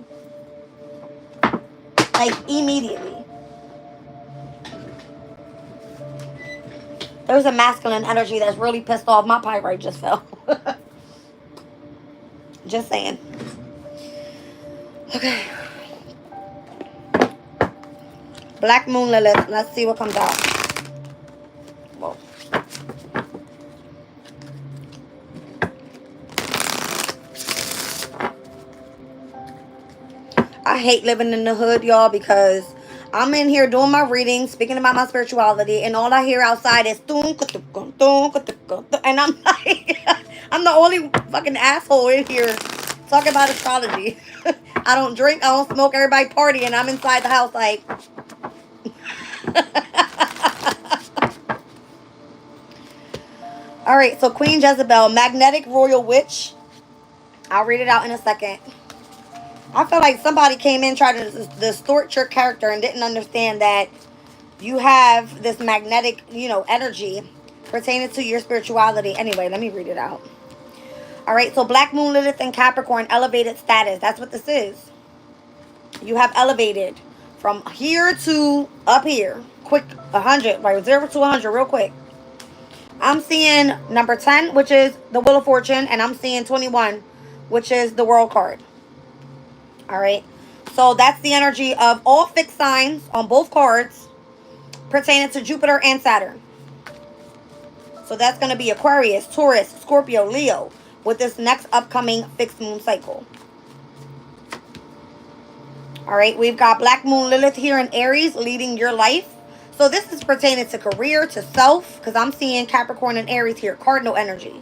Like, immediately. There's a masculine energy that's really pissed off. My pyrite just fell. Just saying. Okay. Black Moon Lilith. Let's see what comes out. Whoa. I hate living in the hood, y'all, because I'm in here doing my reading, speaking about my spirituality, and all I hear outside is and I'm like, I'm the only fucking asshole in here talking about astrology. I don't drink, I don't smoke, everybody party, and I'm inside the house like... Alright, so Queen Jezebel, Magnetic Royal Witch. I'll read it out in a second. I feel like somebody came in trying to distort your character and didn't understand that you have this magnetic, you know, energy pertaining to your spirituality. Anyway, let me read it out. All right, so Black Moon Lilith and Capricorn, elevated status. That's what this is. You have elevated from here to up here. Quick, 100, right? 0 to 100 real quick. I'm seeing number 10, which is the Wheel of Fortune, and I'm seeing 21, which is the World card. All right, so that's the energy of all fixed signs on both cards pertaining to Jupiter and Saturn. So that's going to be Aquarius, Taurus, Scorpio, Leo with this next upcoming fixed moon cycle. All right, we've got Black Moon Lilith here in Aries leading your life. So this is pertaining to career, to self, because I'm seeing Capricorn and Aries here, cardinal energy.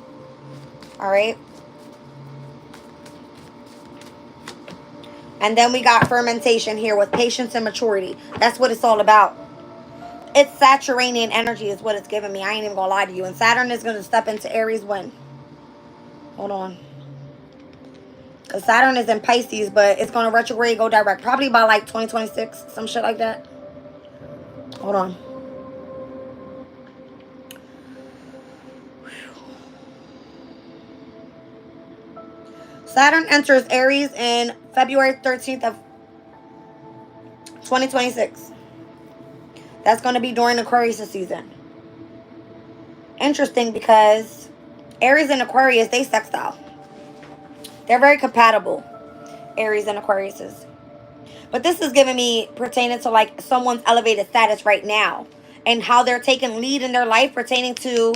All right. And then we got fermentation here with patience and maturity. That's what it's all about. It's Saturnian energy is what it's giving me. I ain't even gonna lie to you. And Saturn is gonna step into Aries when? Hold on. Because Saturn is in Pisces, but it's gonna retrograde, go direct. Probably by like 2026, some shit like that. Hold on. Saturn enters Aries in February 13th of 2026. That's going to be during Aquarius season. Interesting because Aries and Aquarius, they sextile. They're very compatible, Aries and Aquariuses. But this is giving me pertaining to like someone's elevated status right now and how they're taking lead in their life pertaining to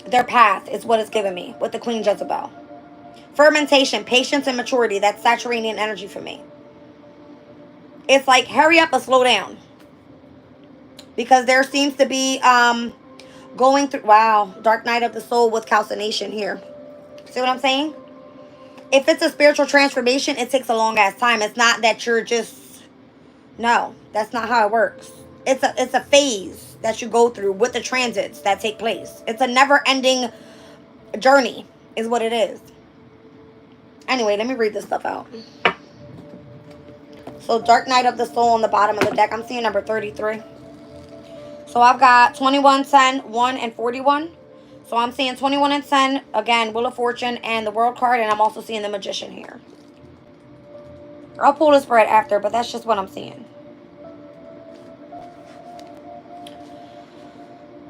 their path is what it's giving me with the Queen Jezebel. Fermentation, patience, and maturity. That's Saturnian energy for me. It's like hurry up or slow down. Because there seems to be going through, wow, dark night of the soul with calcination here. See what I'm saying? If it's a spiritual transformation, it takes a long ass time. It's not that you're just, no, that's not how it works. It's a phase that you go through with the transits that take place. It's a never ending journey is what it is. Anyway, let me read this stuff out. So dark night of the soul on the bottom of the deck. I'm seeing number 33. So I've got 21, 10, 1, and 41. So I'm seeing 21 and 10. Again, Wheel of Fortune and the World card. And I'm also seeing the Magician here. I'll pull the spread after, but that's just what I'm seeing.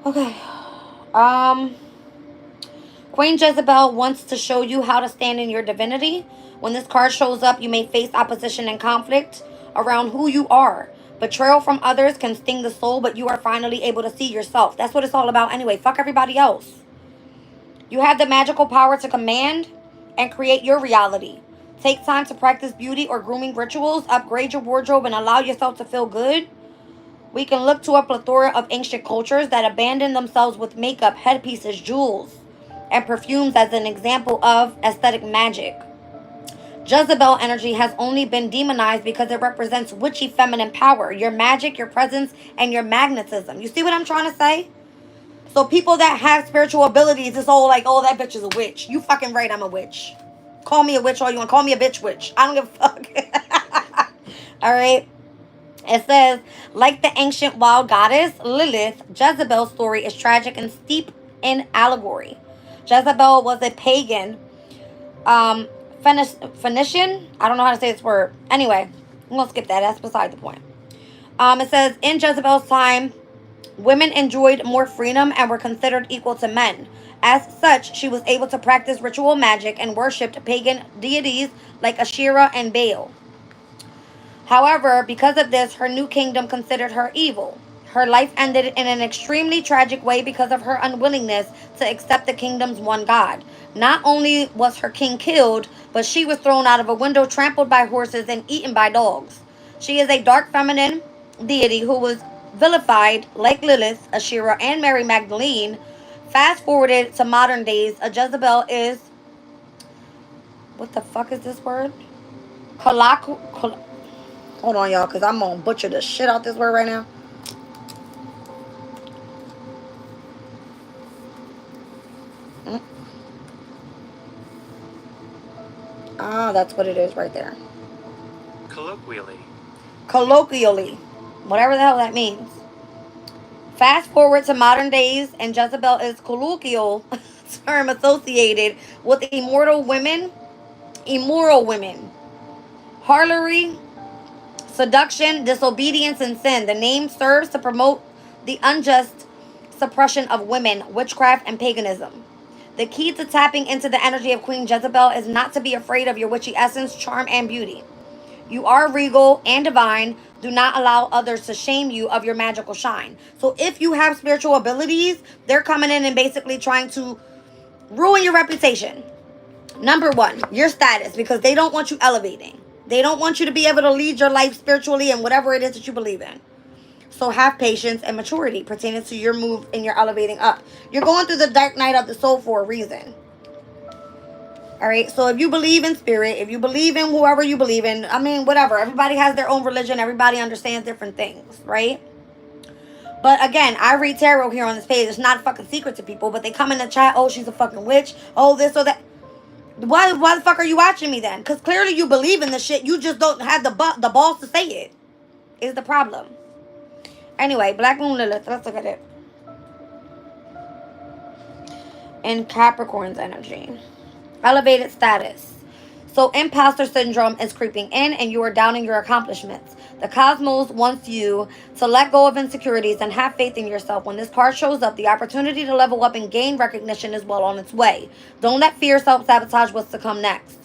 Okay. Queen Jezebel wants to show you how to stand in your divinity. When this card shows up, you may face opposition and conflict around who you are. Betrayal from others can sting the soul, but you are finally able to see yourself. That's what it's all about anyway. Fuck everybody else. You have the magical power to command and create your reality. Take time to practice beauty or grooming rituals. Upgrade your wardrobe and allow yourself to feel good. We can look to a plethora of ancient cultures that abandon themselves with makeup, headpieces, jewels, and perfumes as an example of aesthetic magic. Jezebel energy has only been demonized because it represents witchy feminine power, your magic, your presence, and your magnetism. You see what I'm trying to say? So people that have spiritual abilities, it's all like, oh, that bitch is a witch. You fucking right, I'm a witch. Call me a witch all you want. Call me a bitch witch. I don't give a fuck. All right. It says, like the ancient wild goddess Lilith, Jezebel's story is tragic and steep in allegory. Jezebel was a pagan Phoenician. I don't know how to say this word. Anyway, I'm going to skip that. That's beside the point. It says, in Jezebel's time, women enjoyed more freedom and were considered equal to men. As such, she was able to practice ritual magic and worshipped pagan deities like Asherah and Baal. However, because of this, her new kingdom considered her evil. Her life ended in an extremely tragic way because of her unwillingness to accept the kingdom's one God. Not only was her king killed, but she was thrown out of a window, trampled by horses, and eaten by dogs. She is a dark feminine deity who was vilified like Lilith, Asherah, and Mary Magdalene. Fast forwarded to modern days, a Jezebel is... What the fuck is this word? Hold on, y'all, because I'm going to butcher the shit out this word right now. Ah, that's what it is right there. Colloquially. Colloquially. Whatever the hell that means. Fast forward to modern days, and Jezebel is colloquial term associated with immoral women, harlotry, seduction, disobedience, and sin. The name serves to promote the unjust suppression of women, witchcraft, and paganism. The key to tapping into the energy of Queen Jezebel is not to be afraid of your witchy essence, charm, and beauty. You are regal and divine. Do not allow others to shame you of your magical shine. So if you have spiritual abilities, they're coming in and basically trying to ruin your reputation. Number one, your status, because they don't want you elevating. They don't want you to be able to lead your life spiritually and whatever it is that you believe in. So have patience and maturity pertaining to your move and your elevating up. You're going through the dark night of the soul for a reason. All right. So if you believe in spirit, if you believe in whoever you believe in, I mean, whatever. Everybody has their own religion. Everybody understands different things, right? But again, I read tarot here on this page. It's not a fucking secret to people, but they come in the chat. Oh, she's a fucking witch. Oh, this or that. Why the fuck are you watching me then? Because clearly you believe in the shit. You just don't have the balls to say it. Is the problem. Anyway, Black Moon Lilith. Let's look at it. In Capricorn's energy. Elevated status. So imposter syndrome is creeping in and you are doubting your accomplishments. The cosmos wants you to let go of insecurities and have faith in yourself. When this card shows up, the opportunity to level up and gain recognition is well on its way. Don't let fear self-sabotage what's to come next.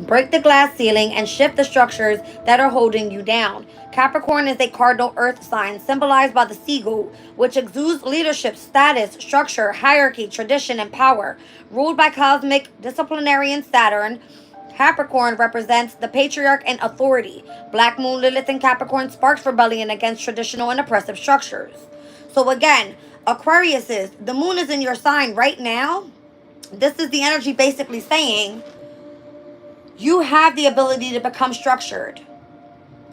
Break the glass ceiling and shift the structures that are holding you down. Capricorn is a cardinal earth sign symbolized by the seagull, which exudes leadership, status, structure, hierarchy, tradition, and power. Ruled by cosmic disciplinarian Saturn, Capricorn represents the patriarch and authority. Black Moon Lilith in Capricorn sparks rebellion against traditional and oppressive structures. So again, Aquarius the moon is in your sign right now. This is the energy basically saying you have the ability to become structured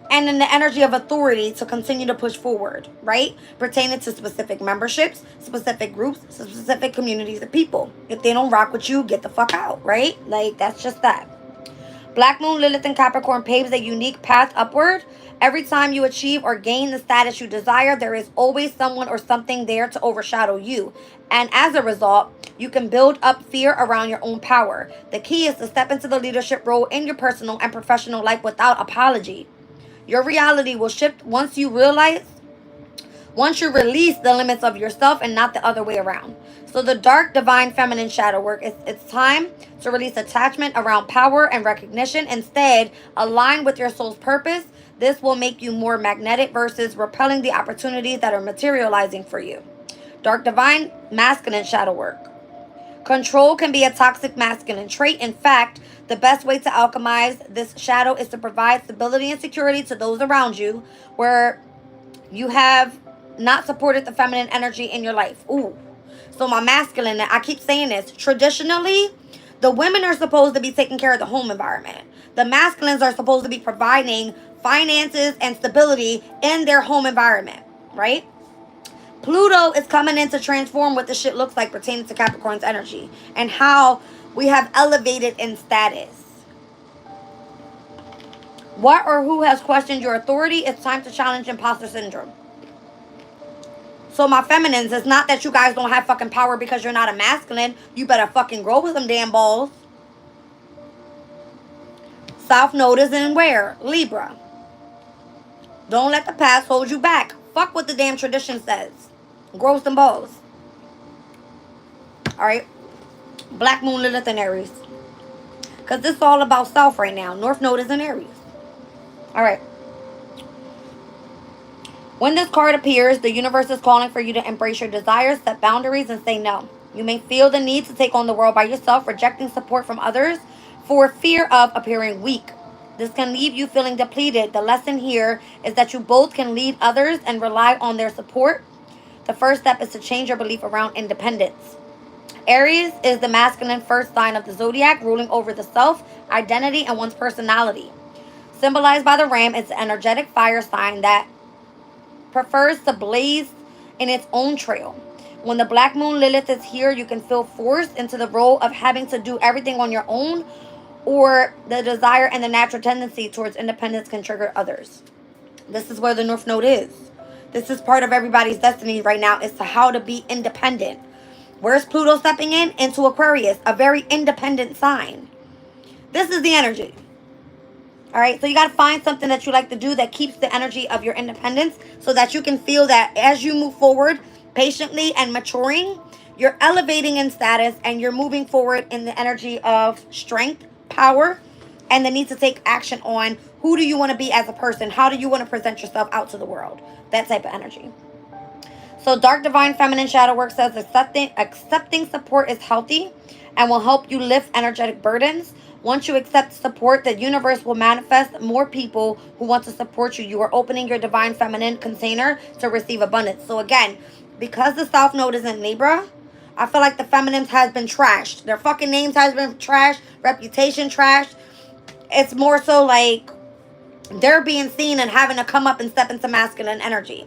and in the energy of authority to continue to push forward, right? Pertaining to specific memberships, specific groups, specific communities of people. If they don't rock with you, get the fuck out, right? Like, that's just that. Black Moon Lilith in Capricorn paves a unique path upward. Every time you achieve or gain the status you desire, there is always someone or something there to overshadow you. And as a result, you can build up fear around your own power. The key is to step into the leadership role in your personal and professional life without apology. Your reality will shift once you release the limits of yourself and not the other way around. So the dark, divine, feminine shadow work, it's time to release attachment around power and recognition. Instead, align with your soul's purpose. This will make you more magnetic versus repelling the opportunities that are materializing for you. Dark, divine, masculine shadow work. Control can be a toxic masculine trait. In fact, the best way to alchemize this shadow is to provide stability and security to those around you where you have not supported the feminine energy in your life. Ooh. So my masculine, I keep saying this, traditionally, the women are supposed to be taking care of the home environment. The masculines are supposed to be providing finances and stability in their home environment, right? Pluto is coming in to transform what this shit looks like pertaining to Capricorn's energy and how we have elevated in status. What or who has questioned your authority? It's time to challenge imposter syndrome. So my feminines, it's not that you guys don't have fucking power because you're not a masculine. You better fucking grow with them damn balls. South Node is in where? Libra. Don't let the past hold you back. Fuck what the damn tradition says. Grow some balls. Alright. Black Moon Lilith in Aries. Because this is all about self right now. North Node is in Aries. Alright. When this card appears, the universe is calling for you to embrace your desires, set boundaries, and say no. You may feel the need to take on the world by yourself, rejecting support from others for fear of appearing weak. This can leave you feeling depleted. The lesson here is that you both can lead others and rely on their support. The first step is to change your belief around independence. Aries is the masculine first sign of the zodiac, ruling over the self, identity, and one's personality. Symbolized by the ram, it's an energetic fire sign that prefers to blaze in its own trail. When the Black Moon Lilith is here, you can feel forced into the role of having to do everything on your own, or the desire and the natural tendency towards independence can trigger others. This is where the North Node is. This is part of everybody's destiny right now, is to how to be independent. Where's Pluto stepping in? Into Aquarius, a very independent sign. This is the energy. All right, so you got to find something that you like to do that keeps the energy of your independence so that you can feel that as you move forward patiently and maturing, you're elevating in status and you're moving forward in the energy of strength, power, and the need to take action on who do you want to be as a person? How do you want to present yourself out to the world? That type of energy. So dark, divine, feminine shadow work says accepting support is healthy and will help you lift energetic burdens. Once you accept support, the universe will manifest more people who want to support you. You are opening your divine feminine container to receive abundance. So again, because the South Node is in Libra, I feel like the feminines has been trashed. Their fucking names has been trashed, reputation trashed. It's more so like they're being seen and having to come up and step into masculine energy.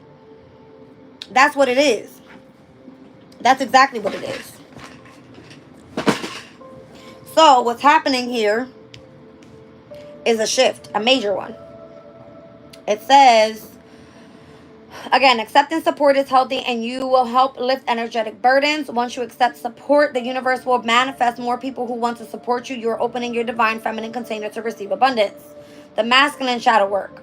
That's what it is. That's exactly what it is. So what's happening here is a shift, a major one. It says, again, acceptance support is healthy and you will help lift energetic burdens. Once you accept support, the universe will manifest more people who want to support you. You're opening your divine feminine container to receive abundance. The masculine shadow work.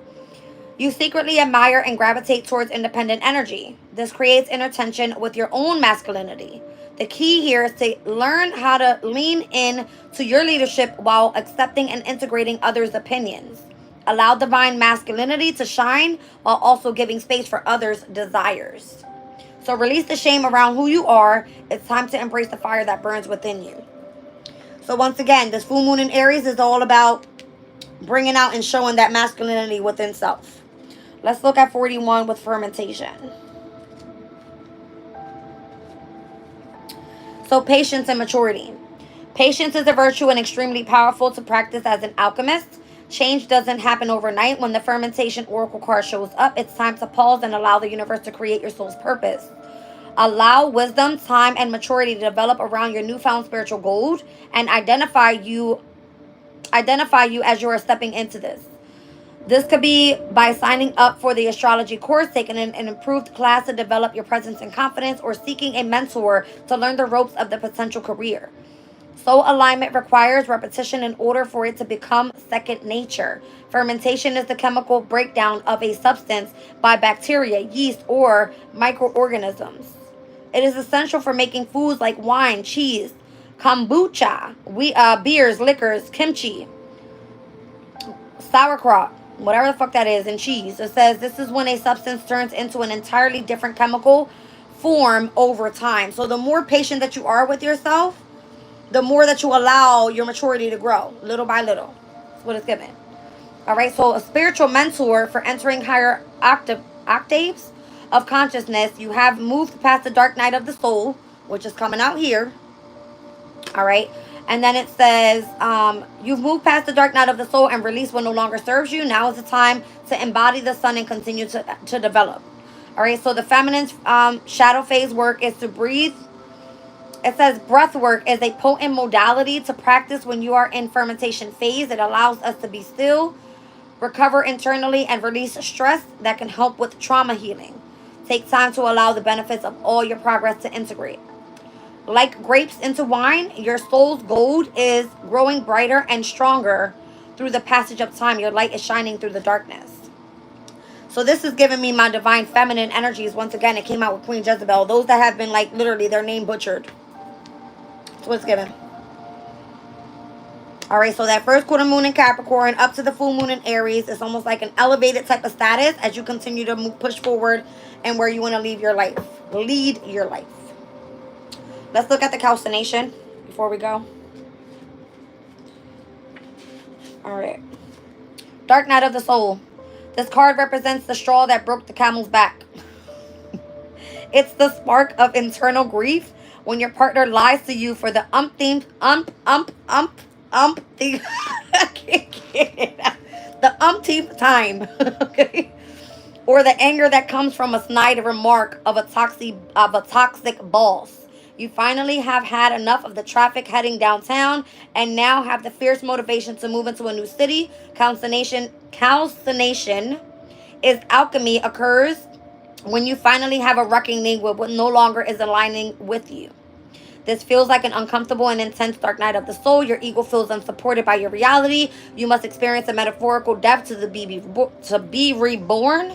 You secretly admire and gravitate towards independent energy. This creates inner tension with your own masculinity. The key here is to learn how to lean in to your leadership while accepting and integrating others' opinions. Allow divine masculinity to shine while also giving space for others' desires. So release the shame around who you are. It's time to embrace the fire that burns within you. So once again, this full moon in Aries is all about bringing out and showing that masculinity within self. Let's look at 41 with fermentation. So patience and maturity. Patience is a virtue and extremely powerful to practice as an alchemist. Change doesn't happen overnight. When the fermentation oracle card shows up, it's time to pause and allow the universe to create your soul's purpose. Allow wisdom, time, and maturity to develop around your newfound spiritual gold and identify you as you are stepping into this. This could be by signing up for the astrology course, taking an improved class to develop your presence and confidence, or seeking a mentor to learn the ropes of the potential career. Soul alignment requires repetition in order for it to become second nature. Fermentation is the chemical breakdown of a substance by bacteria, yeast, or microorganisms. It is essential for making foods like wine, cheese, kombucha, beers, liquors, kimchi, sauerkraut, whatever the fuck that is, and cheese. It says this is when a substance turns into an entirely different chemical form over time. So the more patient that you are with yourself, the more that you allow your maturity to grow, little by little. That's what it's given. All right, so a spiritual mentor for entering higher octaves of consciousness. You have moved past the dark night of the soul, which is coming out here. All right. And then it says, you've moved past the dark night of the soul and release what no longer serves you. Now is the time to embody the sun and continue to develop. All right. So the feminine's shadow phase work is to breathe. It says breath work is a potent modality to practice when you are in fermentation phase. It allows us to be still, recover internally, and release stress that can help with trauma healing. Take time to allow the benefits of all your progress to integrate. Like grapes into wine, your soul's gold is growing brighter and stronger through the passage of time. Your light is shining through the darkness. So this is giving me my divine feminine energies. Once again, it came out with Queen Jezebel. Those that have been like literally their name butchered. That's what it's given. All right, so that first quarter moon in Capricorn up to the full moon in Aries is almost like an elevated type of status as you continue to push forward and where you want to lead your life. Let's look at the calcination before we go. All right. Dark Night of the Soul. This card represents the straw that broke the camel's back. It's the spark of internal grief when your partner lies to you for the umpteenth time. Okay. Or the anger that comes from a snide remark of a toxic boss. You finally have had enough of the traffic heading downtown and now have the fierce motivation to move into a new city. Calcination is alchemy occurs when you finally have a reckoning with what no longer is aligning with you. This feels like an uncomfortable and intense dark night of the soul. Your ego feels unsupported by your reality. You must experience a metaphorical death to be reborn.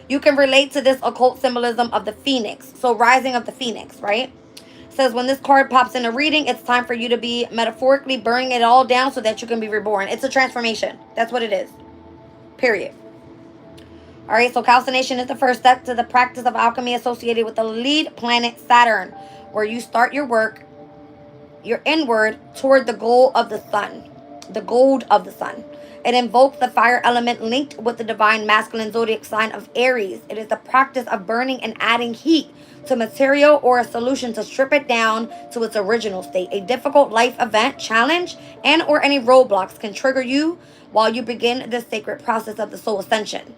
You can relate to this occult symbolism of the phoenix. So rising of the phoenix, right? It says when this card pops in a reading, it's time for you to be metaphorically burning it all down so that you can be reborn. It's a transformation. That's what it is. Period. All right, so calcination is the first step to the practice of alchemy associated with the lead planet Saturn, where you start your work your inward toward the goal of the sun, the gold of the sun. It invokes the fire element linked with the divine masculine zodiac sign of Aries. It is the practice of burning and adding heat to material or a solution to strip it down to its original state. A difficult life event, challenge, and or any roadblocks can trigger you while you begin this sacred process of the soul ascension.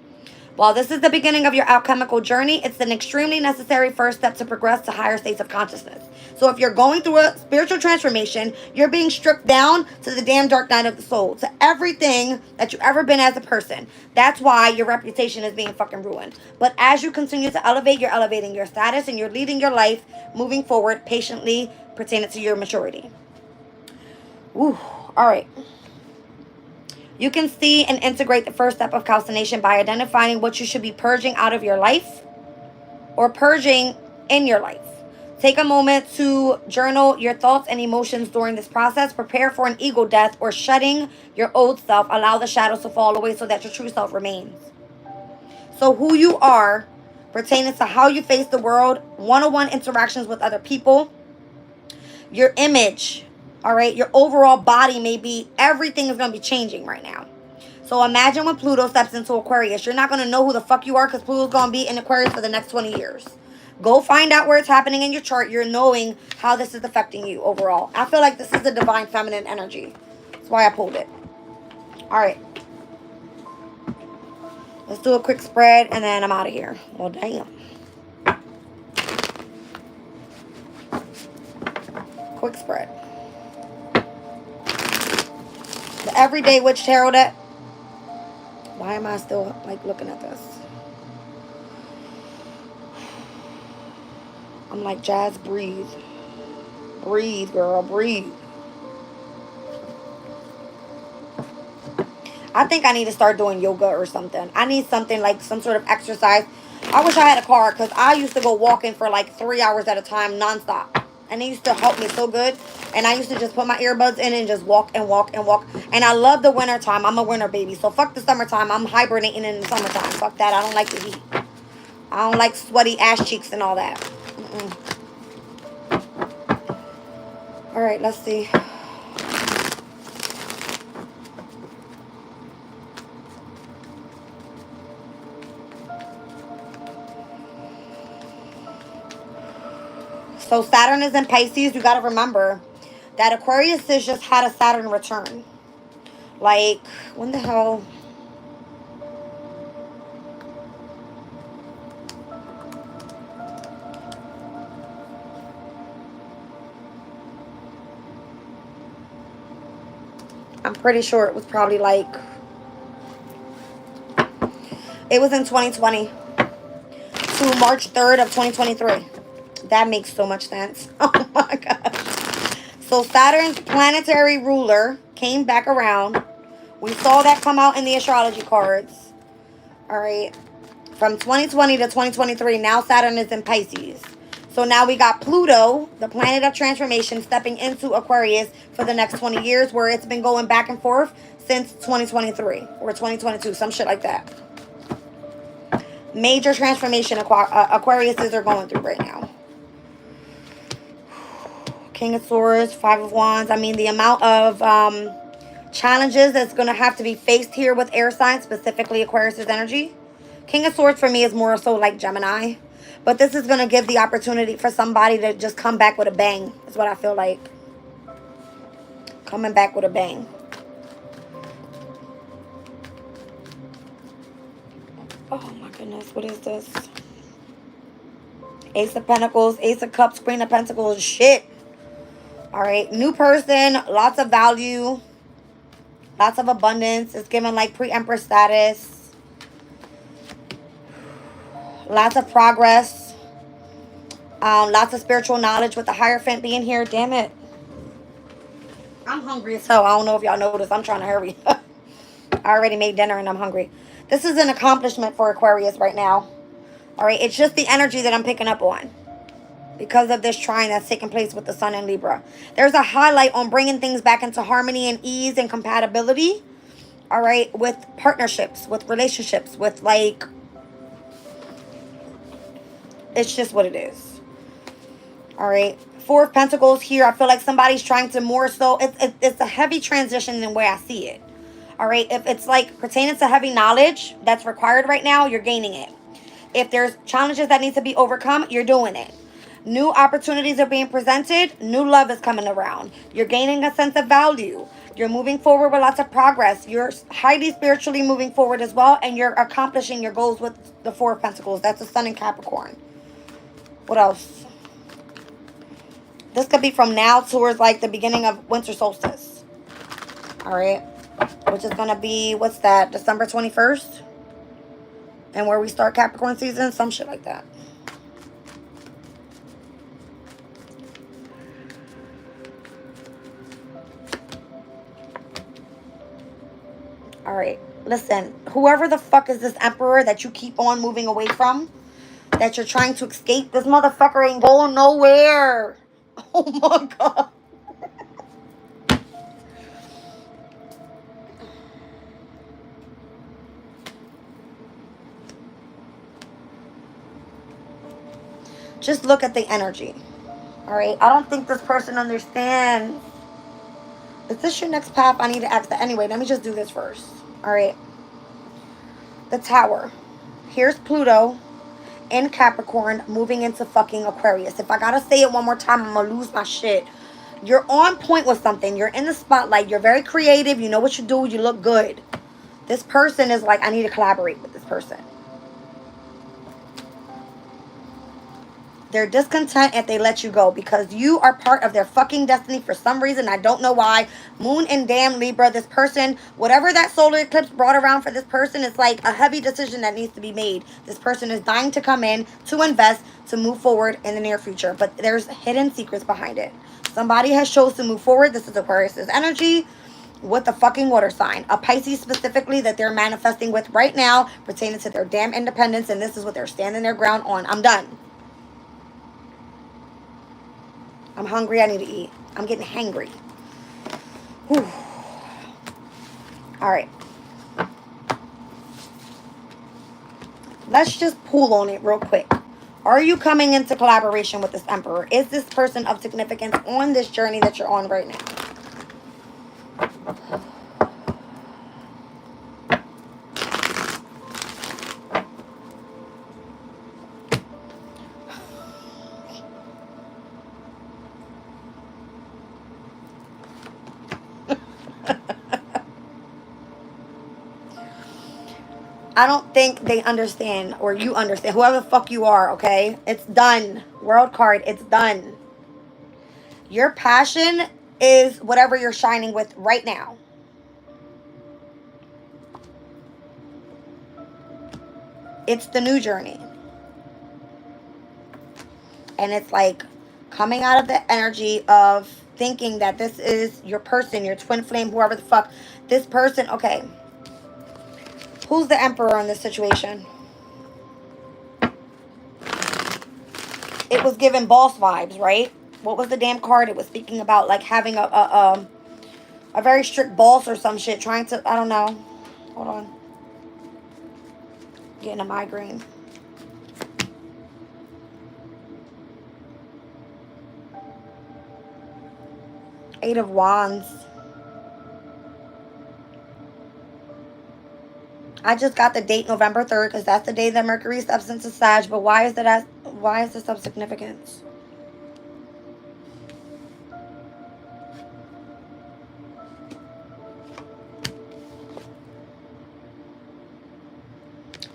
While this is the beginning of your alchemical journey, it's an extremely necessary first step to progress to higher states of consciousness. So if you're going through a spiritual transformation, you're being stripped down to the damn dark night of the soul, to everything that you've ever been as a person. That's why your reputation is being fucking ruined. But as you continue to elevate, you're elevating your status and you're leading your life moving forward patiently pertaining to your maturity. Woo. All right. You can see and integrate the first step of calcination by identifying what you should be purging out of your life or purging in your life. Take a moment to journal your thoughts and emotions during this process. Prepare for an ego death or shedding your old self. Allow the shadows to fall away so that your true self remains. So who you are pertaining to how you face the world, one-on-one interactions with other people, your image, all right, your overall body may be, everything is going to be changing right now. So imagine when Pluto steps into Aquarius. You're not going to know who the fuck you are because Pluto's going to be in Aquarius for the next 20 years. Go find out where it's happening in your chart. You're knowing how this is affecting you overall. I feel like this is a divine feminine energy. That's why I pulled it. All right. Let's do a quick spread and then I'm out of here. Well, damn. Quick spread. The Everyday Witch Tarot deck. Why am I still like looking at this? I'm like, Jazz, breathe. Breathe, girl, breathe. I think I need to start doing yoga or something. I need something like some sort of exercise. I wish I had a car because I used to go walking for like 3 hours at a time nonstop. And it used to help me so good. And I used to just put my earbuds in and just walk and walk and walk. And I love the winter time. I'm a winter baby. So fuck the summertime. I'm hibernating in the summertime. Fuck that. I don't like the heat. I don't like sweaty ass cheeks and all that. All right, let's see. So Saturn is in Pisces. You got to remember that Aquarius has just had a Saturn return. Like, when the hell? I'm pretty sure it was probably like, it was in 2020 to March 3rd of 2023. That makes so much sense. Oh my God. So Saturn's planetary ruler came back around. We saw that come out in the astrology cards. All right. From 2020 to 2023, now Saturn is in Pisces. So now we got Pluto, the planet of transformation, stepping into Aquarius for the next 20 years, where it's been going back and forth since 2023 or 2022, some shit like that. Major transformation Aquariuses are going through right now. King of Swords, Five of Wands. I mean, the amount of challenges that's going to have to be faced here with air signs, specifically Aquarius's energy. King of Swords for me is more so like Gemini. But this is going to give the opportunity for somebody to just come back with a bang. Is what I feel like. Coming back with a bang. Oh my goodness, what is this? Ace of Pentacles, Ace of Cups, Queen of Pentacles. Shit. All right, new person, lots of value, lots of abundance. It's given like pre-empress status. Lots of progress. Lots of spiritual knowledge with the Hierophant being here. Damn it. I'm hungry as hell. I don't know if y'all noticed. I'm trying to hurry. I already made dinner and I'm hungry. This is an accomplishment for Aquarius right now. All right, it's just the energy that I'm picking up on. Because of this trine that's taking place with the sun in Libra. There's a highlight on bringing things back into harmony and ease and compatibility. All right. With partnerships, with relationships, with like, it's just what it is. All right. Four of Pentacles here. I feel like somebody's trying to more so. It's a heavy transition in the way I see it. All right. If it's like pertaining to heavy knowledge that's required right now, you're gaining it. If there's challenges that need to be overcome, you're doing it. New opportunities are being presented. New love is coming around. You're gaining a sense of value. You're moving forward with lots of progress. You're highly spiritually moving forward as well. And you're accomplishing your goals with the Four of Pentacles. That's the Sun in Capricorn. What else? This could be from now towards like the beginning of winter solstice. All right. Which is going to be, what's that? December 21st? And where we start Capricorn season? Some shit like that. All right. Listen, whoever the fuck is this emperor that you keep on moving away from, that you're trying to escape, this motherfucker ain't going nowhere. Oh my God. Just look at the energy. All right. I don't think this person understands. Is this your next path? I need to ask that. Anyway, let me just do this first. All right. The Tower. Here's Pluto in Capricorn moving into fucking Aquarius. If I gotta say it one more time, I'm gonna lose my shit. You're on point with something. You're in the spotlight. You're very creative. You know what you do. You look good. This person is like, I need to collaborate with this person. They're discontent if they let you go because you are part of their fucking destiny for some reason. I don't know why. Moon and damn Libra, this person, whatever that solar eclipse brought around for this person, it's like a heavy decision that needs to be made. This person is dying to come in, to invest, to move forward in the near future. But there's hidden secrets behind it. Somebody has chosen to move forward. This is Aquarius' energy with the fucking water sign. A Pisces specifically that they're manifesting with right now pertaining to their damn independence. And this is what they're standing their ground on. I'm done. I'm hungry. I need to eat. I'm getting hangry. Whew. All right. Let's just pull on it real quick. Are you coming into collaboration with this emperor? Is this person of significance on this journey that you're on right now? I don't think they understand, or you understand, whoever the fuck you are, okay? It's done. World card, it's done. Your passion is whatever you're shining with right now. It's the new journey. And it's like coming out of the energy of thinking that this is your person, your twin flame, whoever the fuck. This person, okay. Who's the emperor in this situation? It was given boss vibes, right? What was the damn card? It was speaking about like having a very strict boss or some shit. Trying to, I don't know. Hold on. Getting a migraine. Eight of Wands. I just got the date November 3rd because that's the day that Mercury steps into Sag. But why is that? Why is this of significance?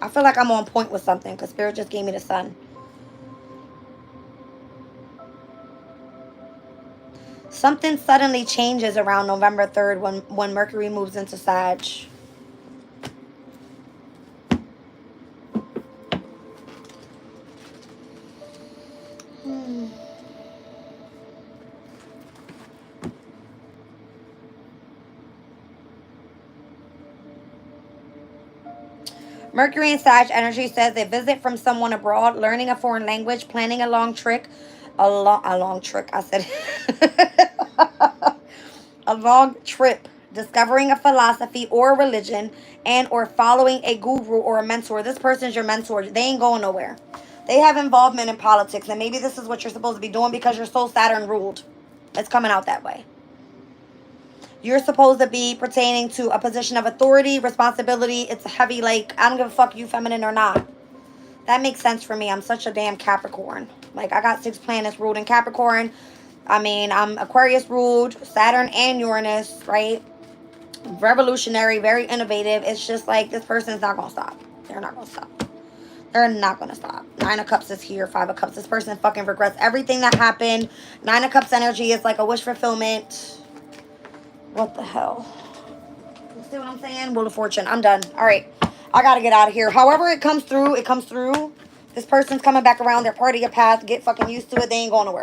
I feel like I'm on point with something because Spirit just gave me the Sun. Something suddenly changes around November 3rd when Mercury moves into Sag. Mercury and Sag energy says a visit from someone abroad, learning a foreign language, planning a long trip. A long trip. I said a long trip. Discovering a philosophy or a religion and or following a guru or a mentor. This person's your mentor. They ain't going nowhere. They have involvement in politics, and maybe this is what you're supposed to be doing because you're so Saturn ruled. It's coming out that way. You're supposed to be pertaining to a position of authority, responsibility. It's heavy, like, I don't give a fuck you feminine or not. That makes sense for me. I'm such a damn Capricorn. Like, I got 6 planets ruled in Capricorn. I mean, I'm Aquarius ruled, Saturn and Uranus, right? Revolutionary, very innovative. It's just like, this person's not going to stop. They're not going to stop. They're not going to stop. 9 of Cups is here. 5 of Cups. This person fucking regrets everything that happened. 9 of Cups energy is like a wish fulfillment. What the hell? You see what I'm saying? Wheel of Fortune. I'm done. All right. I got to get out of here. However it comes through, it comes through. This person's coming back around. They're part of your path. Get fucking used to it. They ain't going nowhere.